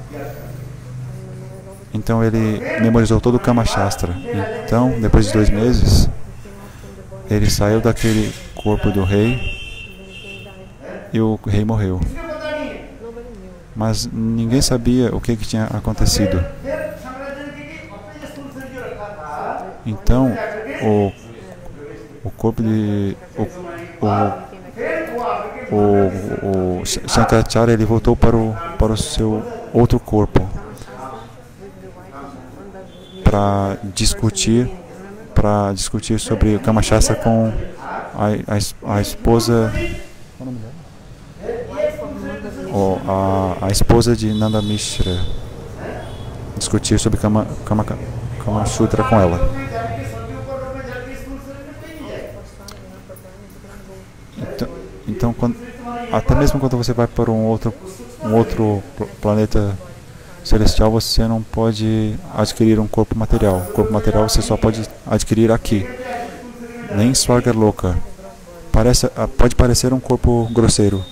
Então ele memorizou todo o Kama Shastra. Então, depois de 2 meses, ele saiu daquele corpo do rei e o rei morreu. Mas ninguém sabia o que tinha acontecido. Então, o corpo de o Shankaracharya ele voltou para o seu outro corpo para discutir sobre o Kama Shastra com a esposa a esposa de Nanda Mishra, discutir sobre Kama Sutra com ela. Então até mesmo quando você vai para um outro planeta celestial, você não pode adquirir um corpo material. O corpo material você só pode adquirir aqui. Nem Swargaloka. Pode parecer um corpo grosseiro,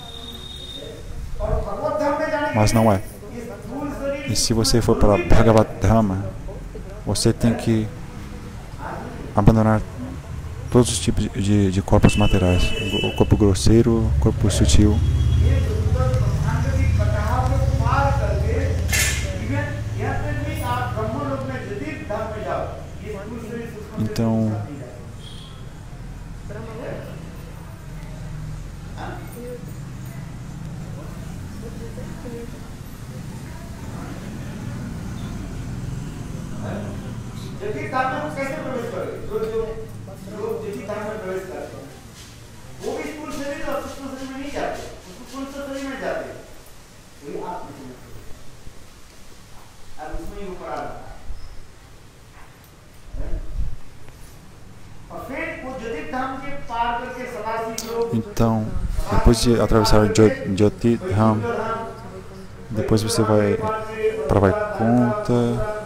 mas não é. E se você for para Bhagavad Dhamma, você tem que abandonar todos os tipos de corpos materiais. O corpo grosseiro, o corpo sutil. Então, depois de atravessar Jyoti Dham, depois você vai para Vaikuntha,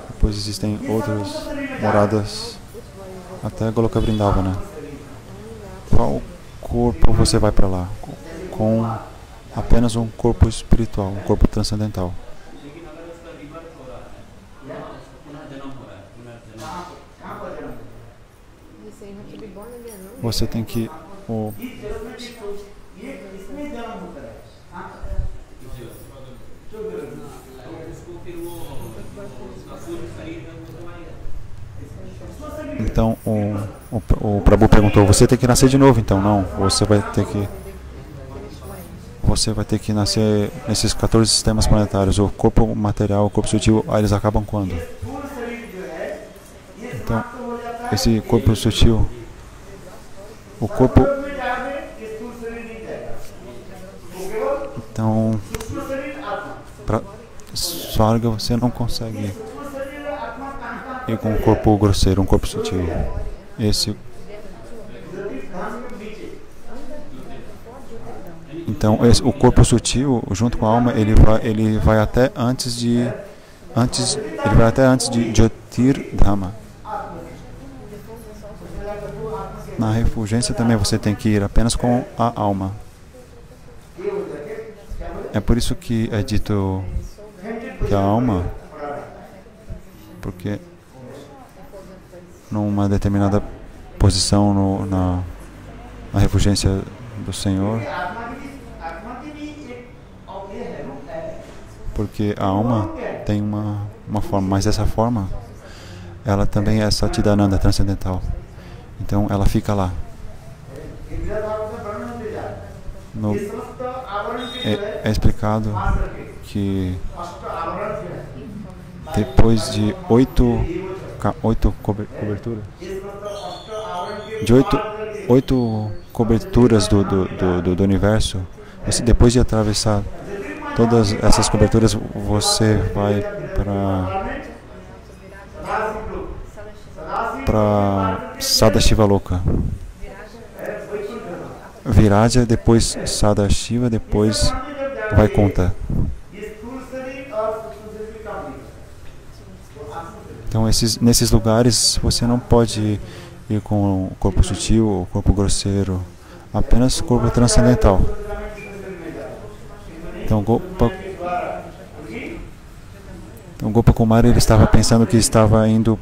depois existem outras moradas até Goloka Vrindavana. Qual corpo você vai para lá? Com apenas um corpo espiritual, um corpo transcendental. Você tem que Então o Prabhu perguntou: você tem que nascer de novo? Então não, você vai ter que nascer nesses 14 sistemas planetários. O corpo material, o corpo sutil, eles acabam quando? Então esse corpo sutil, o corpo, então para Swarga você não consegue ir com um corpo grosseiro, um corpo sutil. Então o corpo sutil, junto com a alma, ele vai até antes de Jyotir Dhamma. Na refulgência também você tem que ir apenas com a alma. É por isso que é dito que a alma, porque numa determinada posição na refulgência do Senhor, porque a alma tem uma forma, mas essa forma ela também é Satchidananda, transcendental. Então ela fica lá. é explicado que depois de 8 coberturas, de 8 coberturas do universo, depois de atravessar todas essas coberturas, você vai para Sadashiva Loka. Viraja, depois Sadashiva, depois Vaikunta. Então, nesses lugares, você não pode ir com o corpo sutil ou corpo grosseiro, apenas corpo transcendental. Então, Gopa Kumara, ele estava pensando que estava indo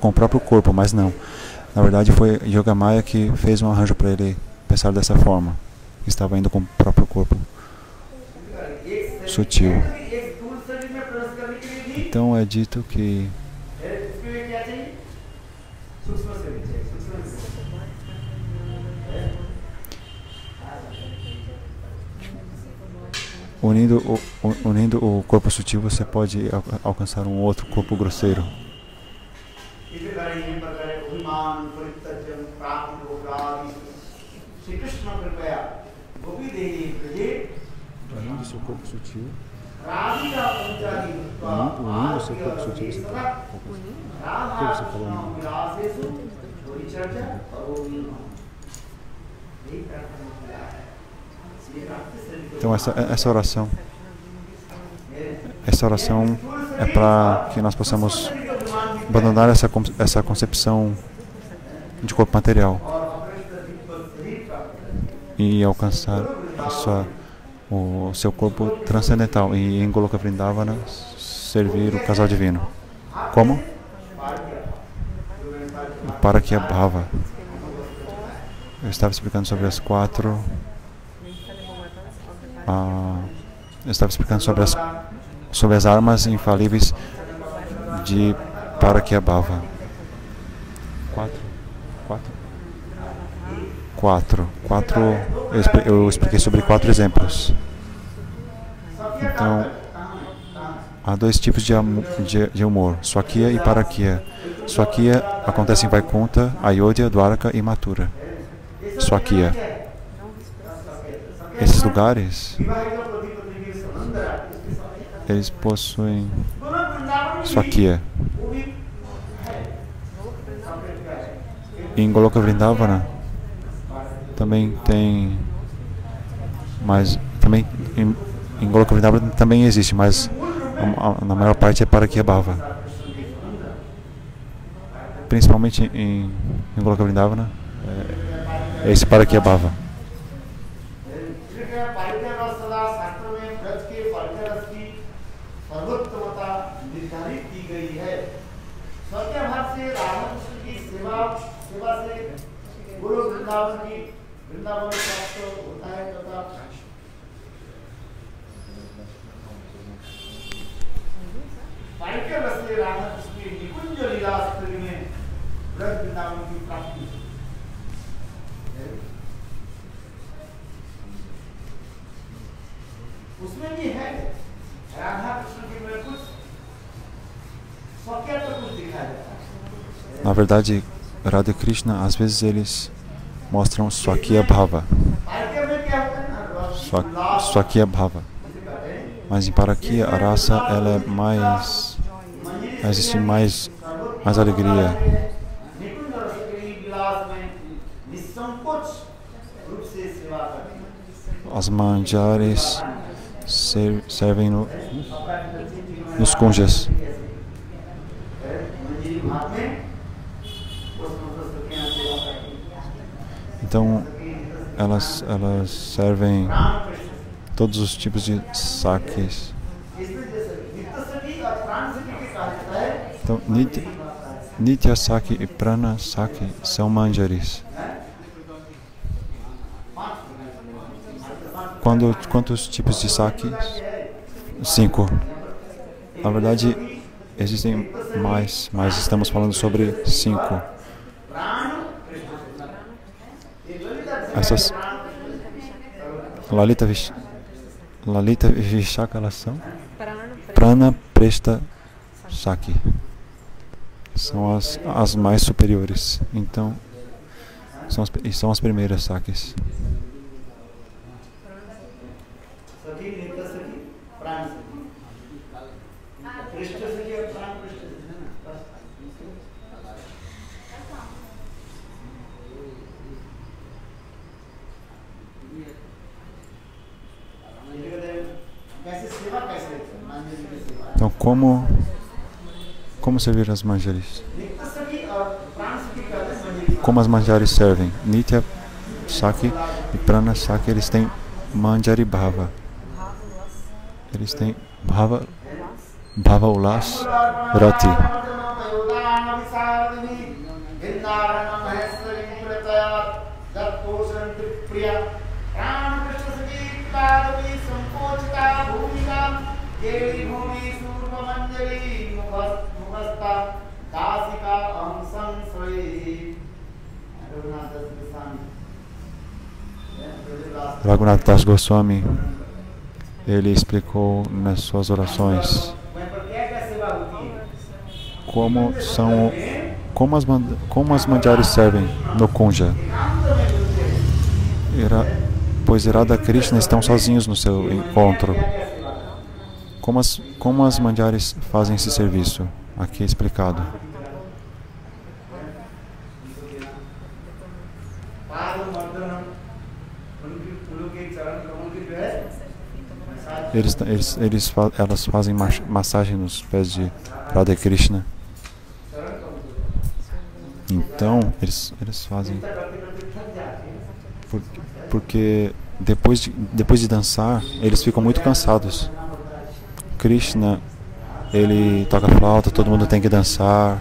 com o próprio corpo, mas não. Na verdade, foi Yogamaya que fez um arranjo para ele pensar dessa forma. Estava indo com o próprio corpo sutil. Então é dito que unindo o corpo sutil, você pode alcançar um outro corpo grosseiro. Unindo seu corpo sutil, unindo seu corpo sutil, você o que você falou? Então essa oração é para que nós possamos abandonar essa concepção de corpo material e alcançar o seu corpo transcendental e em Goloka Vrindavana servir o casal divino. Como? Parakyabhava. Eu estava explicando sobre as 4. Eu estava explicando sobre as armas infalíveis de Parakyabhava. 4. Eu expliquei sobre 4 exemplos. Então, há 2 tipos de humor, Swakya e Parakya. Swakya acontece em Vaikunta, Ayodhya, Dwaraka e Mathura. Swakya. Esses lugares, eles possuem Swakya. Em Goloka Vrindavana também tem, mas também em Goloka Vrindavana também existe, mas na maior parte é Parakyabhava. Principalmente em Goloka Vrindavana é esse Parakyabhava. Na verdade, Radha e Krishna, às vezes eles mostram Swakyabhava. Swakyabhava. Mas em Parakya, a raça ela é mais... existe mais alegria. As manjares servem nos kunjas. Então, elas servem todos os tipos de sakes. Então, Nitya Saki e Prana Saki são manjaris. Quantos tipos de sakes? 5. Na verdade, existem mais, mas estamos falando sobre 5. Lalita Vishaka, elas são Prana Presta Saki. São as mais superiores. Então, são as primeiras Sakis. Então, como servir as manjaris? Como as manjaris servem? Nitya Saki e Prana Saki, eles têm Manjari Bhava. Eles têm Bhava Ulas Rati. Raghunath Das Goswami, ele explicou nas suas orações como as manjaris servem no Kunja. Pois Radha Krishna estão sozinhos no seu encontro. Como as manjaris fazem esse serviço? Aqui é explicado. Elas fazem massagem nos pés de Radha Krishna. Então, eles fazem porque depois de dançar, eles ficam muito cansados. Krishna, ele toca flauta, todo mundo tem que dançar.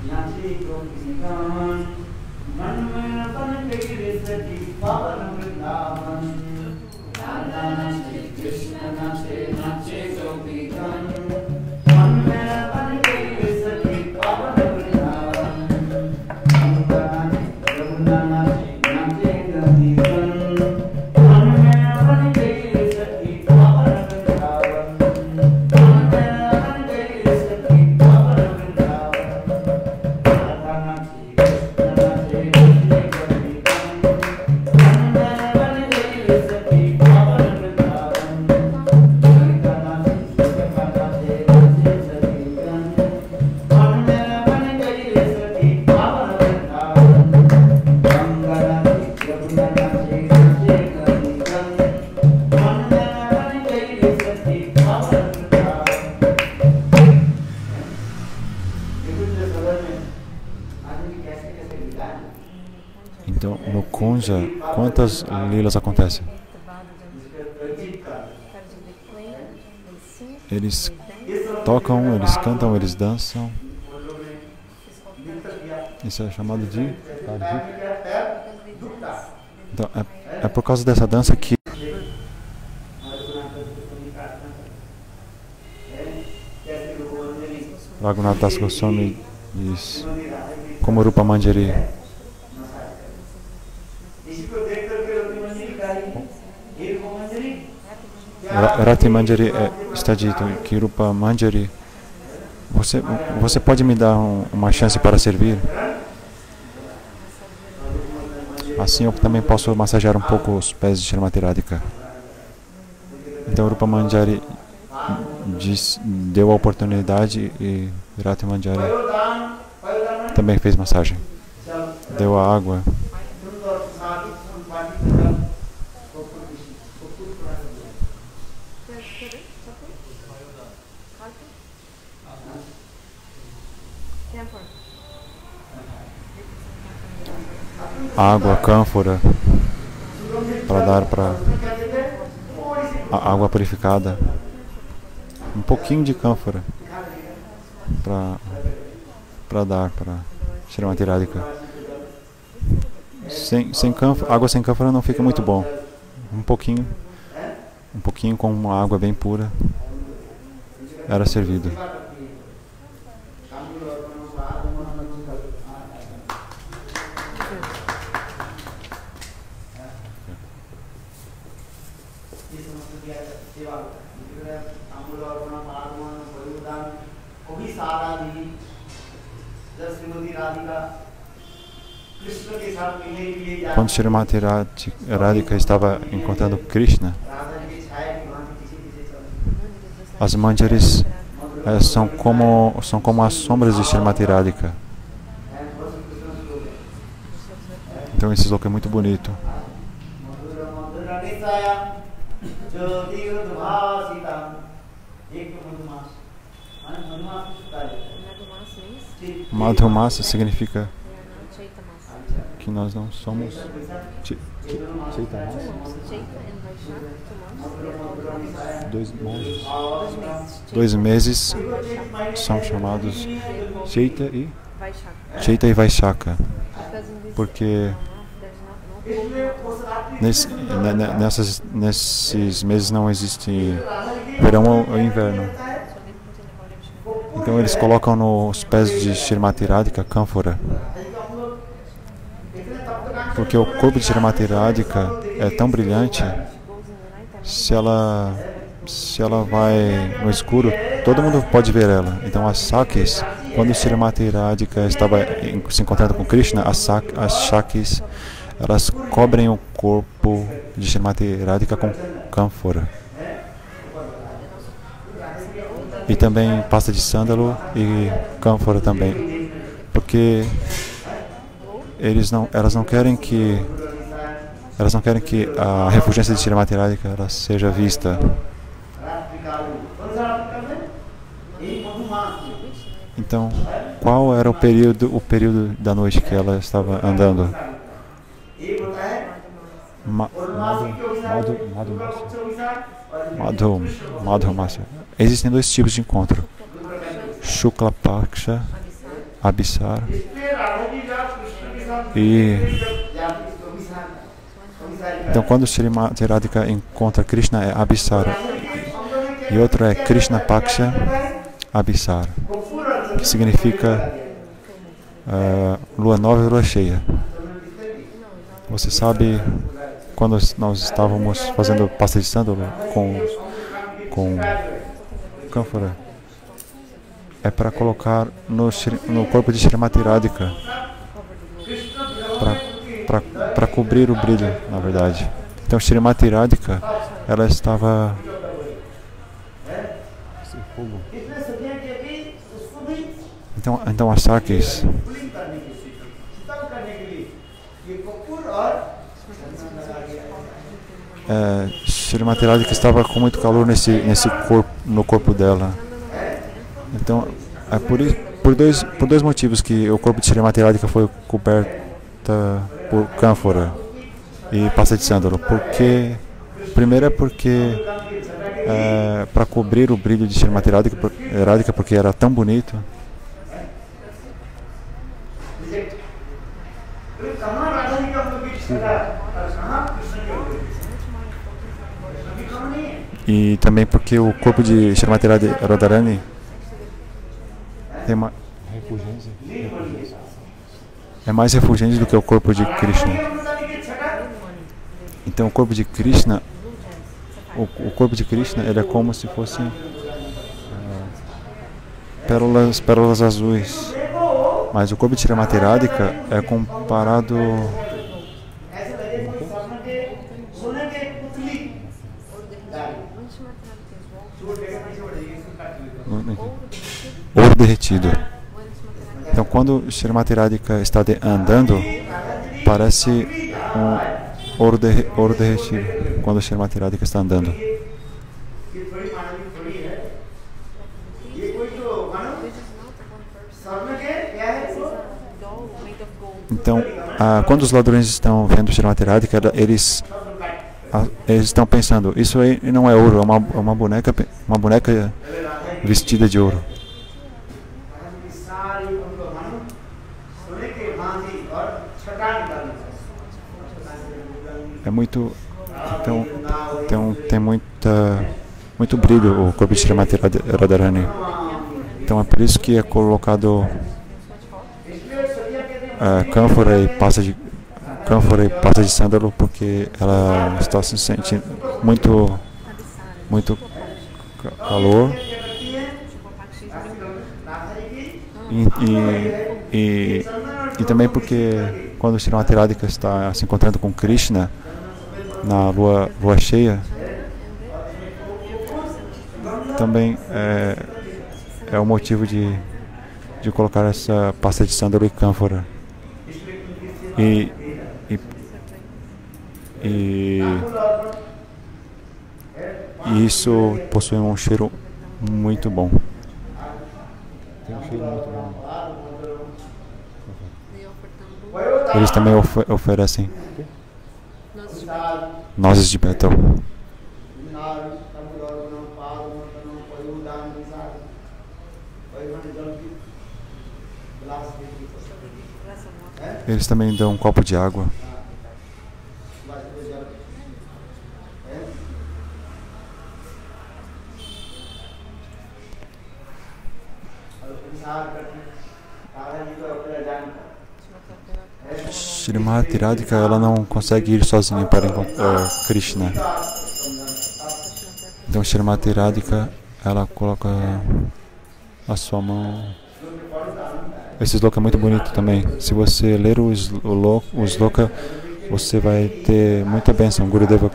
Então, no Kunja, quantas lilas acontecem? Eles tocam, eles cantam, eles dançam. Isso é chamado de então, é por causa dessa dança que Raghunath Das Goswami diz como Rupa Manjari. Rati Manjari está dito que Rupa Manjari, você pode me dar uma chance para servir? Assim eu também posso massagear um pouco os pés de Srimati Radhika. Então Rupa Manjari deu a oportunidade e Rati Manjari também fez massagem. Deu a água. Água, cânfora, para dar para a água purificada, um pouquinho de cânfora para dar para Srimati Radhika. Água sem cânfora não fica muito bom. Um pouquinho com uma água bem pura era servido. quando Shrimati Radhika estava encontrando Krishna, as manjaris são como as sombras de Shrimati Radhika. Então esse sloka é muito bonito. Madhumasa significa que nós não somos Chaitanya. 2 meses são chamados Chaita e Vaishaka, porque nesses meses não existe verão ou inverno. Então eles colocam nos pés de Shrimati Radhika cânfora, porque o corpo de Shrimati Radhika é tão brilhante. Se ela vai no escuro, todo mundo pode ver ela. Então as Sakis, quando Shrimati Radhika estava se encontrando com Krishna, as Sakis, elas cobrem o corpo de Shrimati Radhika com cânfora. E também pasta de sândalo e cânfora também, porque elas não querem que a refulgência de Shrimati Radhika ela seja vista. Então, qual era o período da noite que ela estava andando? Madhumasa. Existem 2 tipos de encontro: Shukla Paksha, Abhisar, então quando Shrimati Radhika encontra Krishna é Abhisar, e outro é Krishna Paksha Abhisar, que significa lua nova e lua cheia. Você sabe, quando nós estávamos fazendo pasta de sândalo com cânfora, é para colocar no corpo de Shrimati Radhika, para cobrir o brilho, na verdade. Então Shrimati Radhika, ela estava então as Sakis Shrimati Radhika estava com muito calor no corpo dela. Então é por dois motivos que o corpo de Shrimati Radhika foi coberta por cânfora e pasta de sândalo. Primeiro é porque para cobrir o brilho de Shrimati Radhika, porque era tão bonito. E também porque o corpo de Shrimati Radharani tem uma refulgência. É mais refulgente do que o corpo de Krishna. Então o corpo de Krishna, ele é como se fossem pérolas azuis. Mas o corpo de Shrimati Radhika é comparado ouro derretido. Então quando Shrimati Radhika está andando, parece um ouro derretido quando Shrimati Radhika está andando. Então, quando os ladrões estão vendo Shrimati Radhika, eles estão pensando, isso aí não é ouro, é uma boneca vestida de ouro. É muito, então tem muito brilho o corpo de Shrimati Radharani. Então é por isso que é colocado cânfora e pasta de sândalo, porque ela está se sentindo muito calor e também porque quando Srimati Radhika está se encontrando com Krishna na lua cheia, também é o motivo de colocar essa pasta de sândalo e cânfora. E isso possui um cheiro muito bom. Tem um cheiro muito bom. Eles também oferecem nozes de pétalo. Eles também dão um copo de água. Srimati Radhika, ela não consegue ir sozinha para encontrar Krishna. Então Srimati Radhika, ela coloca a sua mão. Esse sloka é muito bonito também. Se você ler o sloka, você vai ter muita bênção. Gurudeva,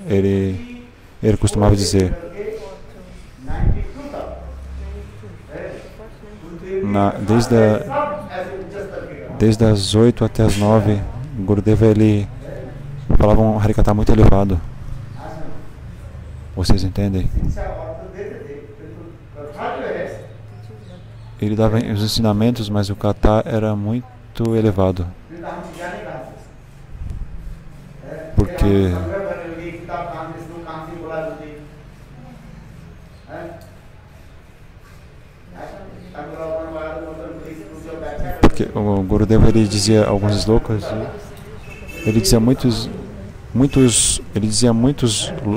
ele costumava dizer: desde as 8 até as 9, Gurudeva, ele falava um Harikatha muito elevado. Vocês entendem? Ele dava os ensinamentos, mas o Katha era muito elevado. Porque o Gurudeva, ele dizia alguns slokas, ele dizia muitos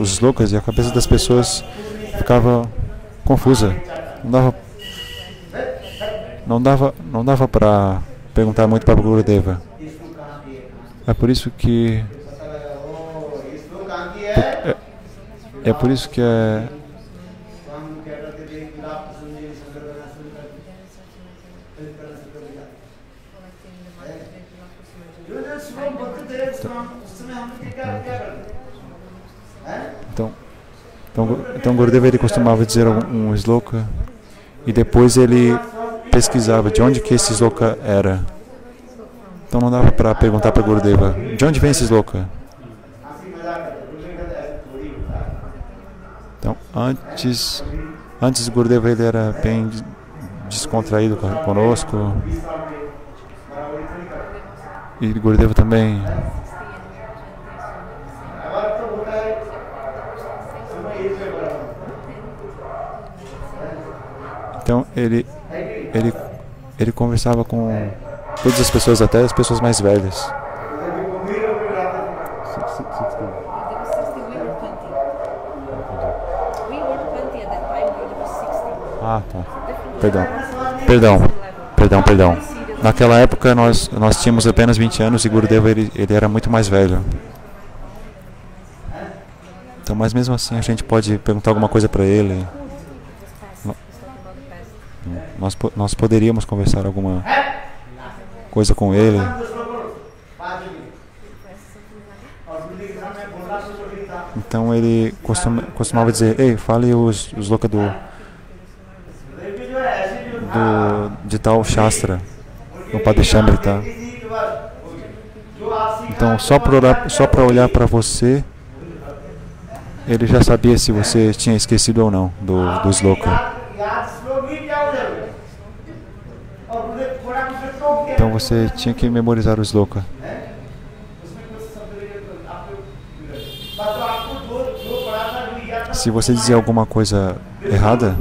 slokas e a cabeça das pessoas ficava confusa. Não dava para perguntar muito para o Gurudeva. É por isso que Então Gurudeva, ele costumava dizer um sloka e depois ele pesquisava de onde que esse sloka era. Então não dava para perguntar para Gurudeva: de onde vem esse sloka? Então antes Gurudeva, ele era bem descontraído conosco. E Gurudeva também então ele conversava com todas as pessoas, até as pessoas mais velhas. Ah, tá. Perdão. Naquela época nós tínhamos apenas 20 anos e Gurudeva, ele era muito mais velho. Então, mas mesmo assim a gente pode perguntar alguma coisa para ele. Nós poderíamos conversar alguma coisa com ele. Então ele costumava dizer: ei, fale os sloka de tal Shastra, no Padeshamrita. Então só para olhar para você, ele já sabia se você tinha esquecido ou não do sloka. Então você tinha que memorizar o sloka. Se você dizia alguma coisa errada,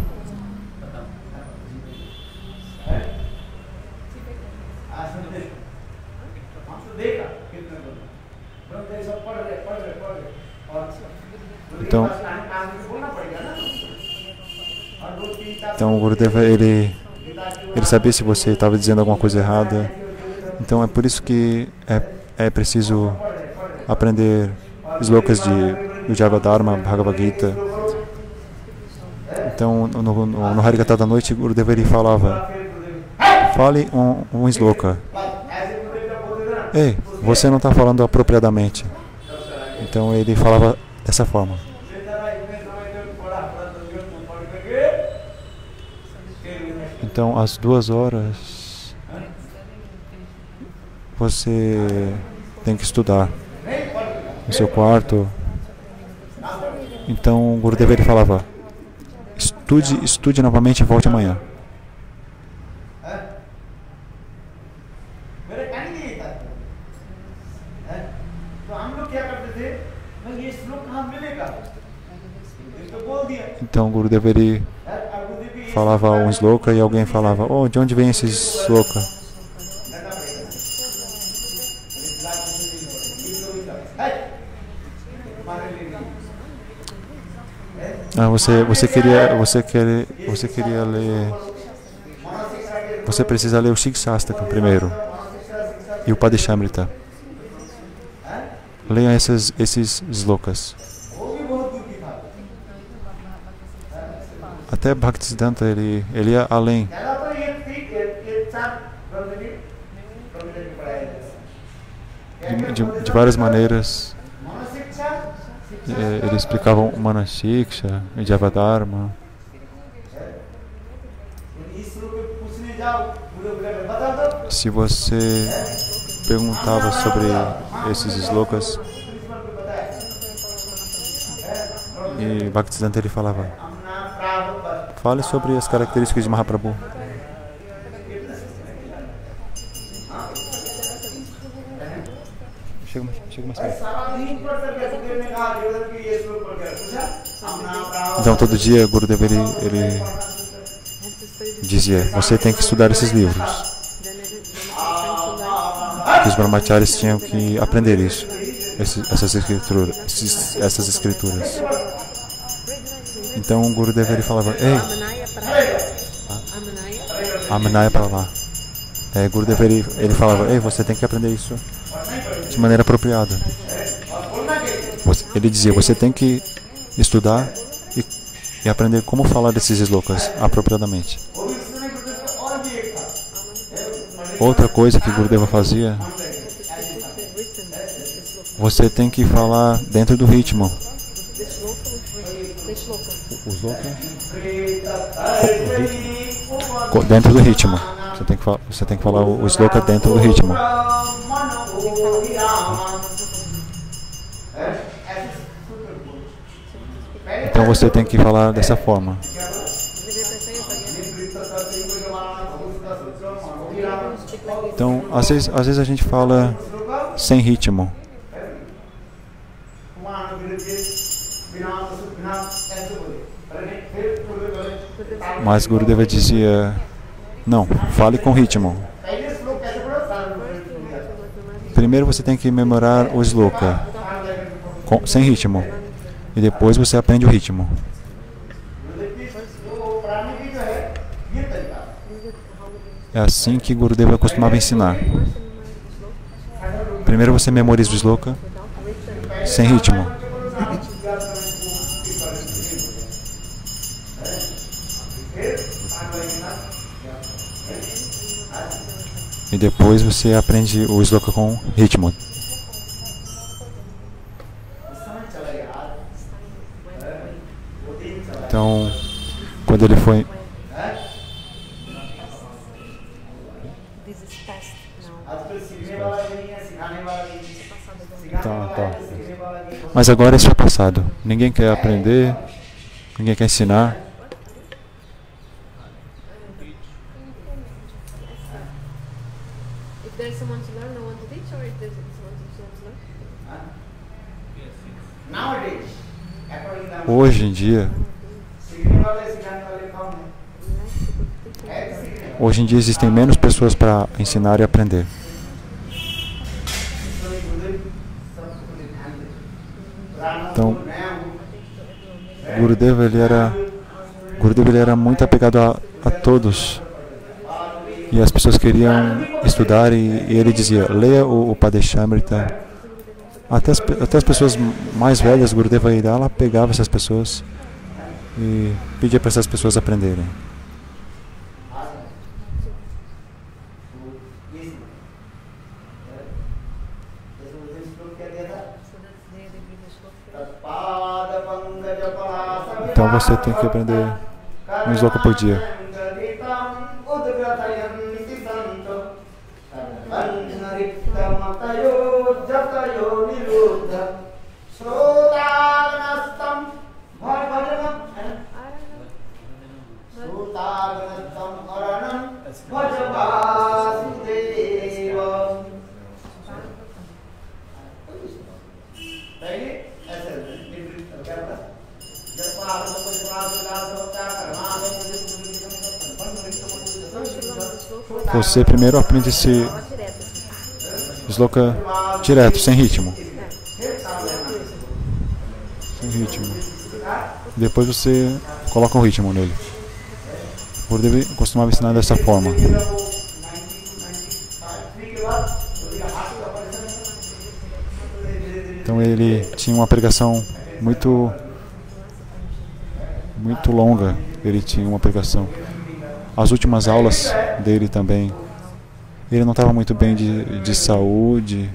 então o Gurudeva, ele sabia se você estava dizendo alguma coisa errada. Então é por isso que é preciso aprender slokas do Jagadharma, Bhagavad Gita. Então no Harikatha da noite, Gurudeva, ele falava: fale um sloka. ei, você não está falando apropriadamente. Então ele falava dessa forma. Então, às 2 horas, você tem que estudar no seu quarto. Então, o Gurudeva ele falava, estude novamente e volte amanhã. Então, o Gurudeva ele falava um sloka e alguém falava, oh, de onde vem esse sloka? Ah, você queria ler, você precisa ler o Shikshastakam primeiro e o Padeshamrita. Leia esses slokas. Até Bhaktisiddhanta ele ia além. De várias maneiras. Eles explicavam Manasiksha, Javadharma. Se você perguntava sobre esses slokas, e Bhaktisiddhanta ele falava, fale sobre as características de Mahaprabhu. Chega mais perto. Então todo dia Gurudeva ele dizia, você tem que estudar esses livros. Que os brahmacharis tinham que aprender isso, essas escrituras. Então o Gurudeva ele falava, ei, Amanaya para lá. Gurudeva ele falava, ei, você tem que aprender isso de maneira apropriada. Ele dizia, você tem que estudar e aprender como falar desses slokas apropriadamente. Outra coisa que Gurudeva fazia, você tem que falar dentro do ritmo. Dentro do ritmo. Você tem que falar o sloka dentro do ritmo. Então você tem que falar dessa forma. Então, às vezes a gente fala sem ritmo. Mas Gurudeva dizia, não, fale com ritmo. Primeiro você tem que memorar o sloka sem ritmo. E depois você aprende o ritmo. É assim que Gurudeva costumava ensinar. Primeiro você memoriza o sloka sem ritmo. E depois você aprende o sloka com ritmo. Então, quando ele foi... Tá. Mas agora isso é passado. Ninguém quer aprender, ninguém quer ensinar. Hoje em dia existem menos pessoas para ensinar e aprender. Então, Gurudeva ele era muito apegado a todos. E as pessoas queriam estudar e ele dizia, leia o Padeshamrita. Até as pessoas mais velhas, Gurudeva ia lá, pegava essas pessoas e pedia para essas pessoas aprenderem. você tem que aprender um sloka por dia. Você primeiro aprende esse sloka direto, sem ritmo. Sem ritmo. Depois você coloca um ritmo nele. O Gurudev costumava ensinar dessa forma. Então ele tinha uma pregação muito longa. Ele tinha uma pregação. As últimas aulas dele também, ele não estava muito bem de saúde.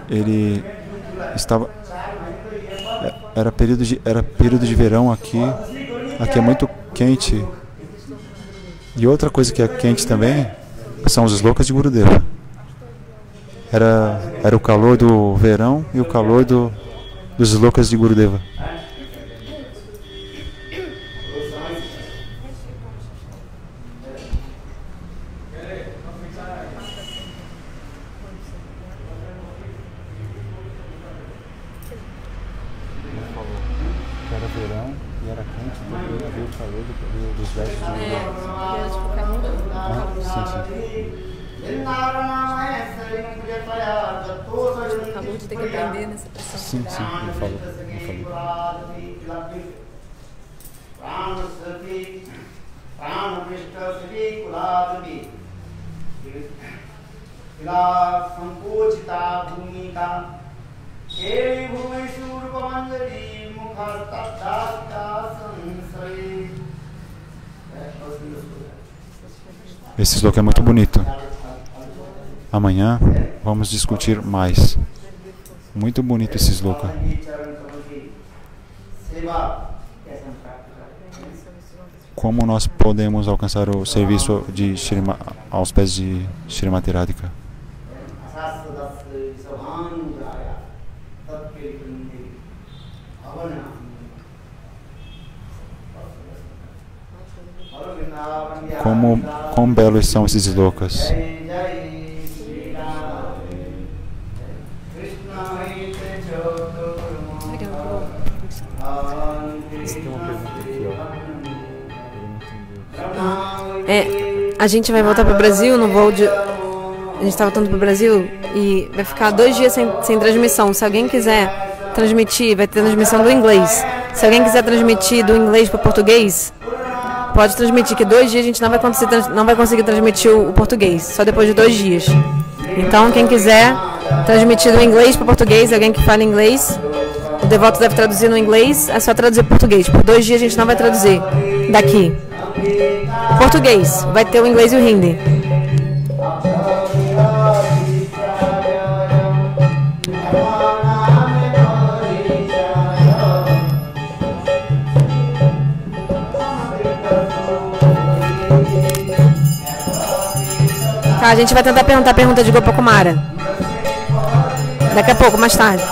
Ele estava... Era período de verão aqui. Aqui é muito quente. E outra coisa que é quente também são os slokas de Gurudeva. Era o calor do verão e o calor dos slokas de Gurudeva. Era verão e era quente, também havia o calor dos versos de Acabou de ter que aprender nessa pressão. Sim, ele falou. Esse sloka é muito bonito. Amanhã vamos discutir mais. Muito bonito esse sloka. Como nós podemos alcançar o serviço de aos pés de Shrimati Radhika? Quão belos são esses slokas. A gente vai voltar para o Brasil no voo de... A gente está voltando para o Brasil e vai ficar 2 dias sem transmissão. Se alguém quiser transmitir, vai ter transmissão do inglês. Se alguém quiser transmitir do inglês para o português, pode transmitir, que 2 dias a gente não vai conseguir transmitir o português, só depois de 2 dias. Então, quem quiser transmitir do inglês para o português, alguém que fala inglês, o devoto deve traduzir no inglês, é só traduzir para o português. Por 2 dias a gente não vai traduzir daqui. Português, vai ter o inglês e o hindi. Tá, a gente vai tentar perguntar a pergunta de Gopakumara. Daqui a pouco, mais tarde.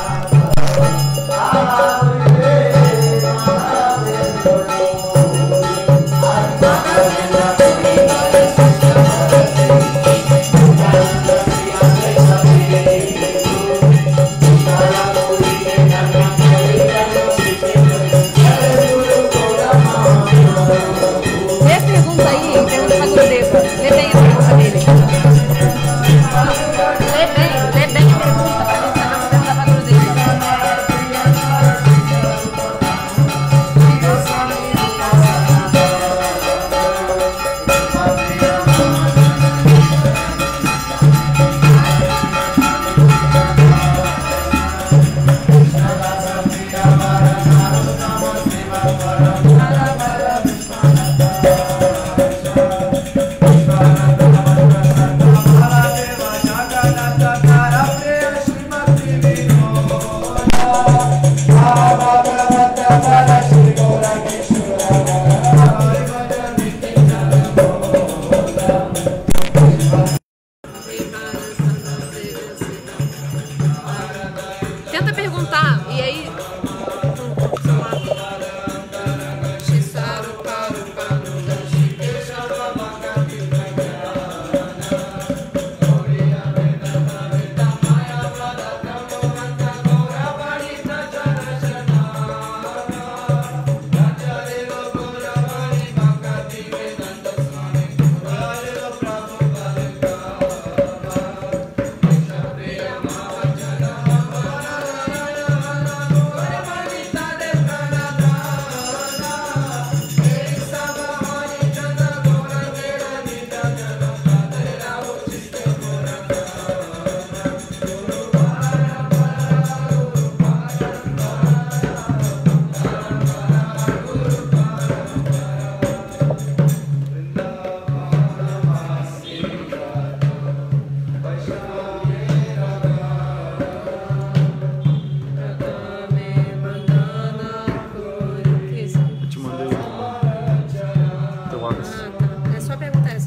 Lê a pergunta aí, pergunta para Gurudeva. Lê bem a pergunta dele. Lê bem a pergunta para a gente saber perguntar para Gurudeva.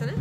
né?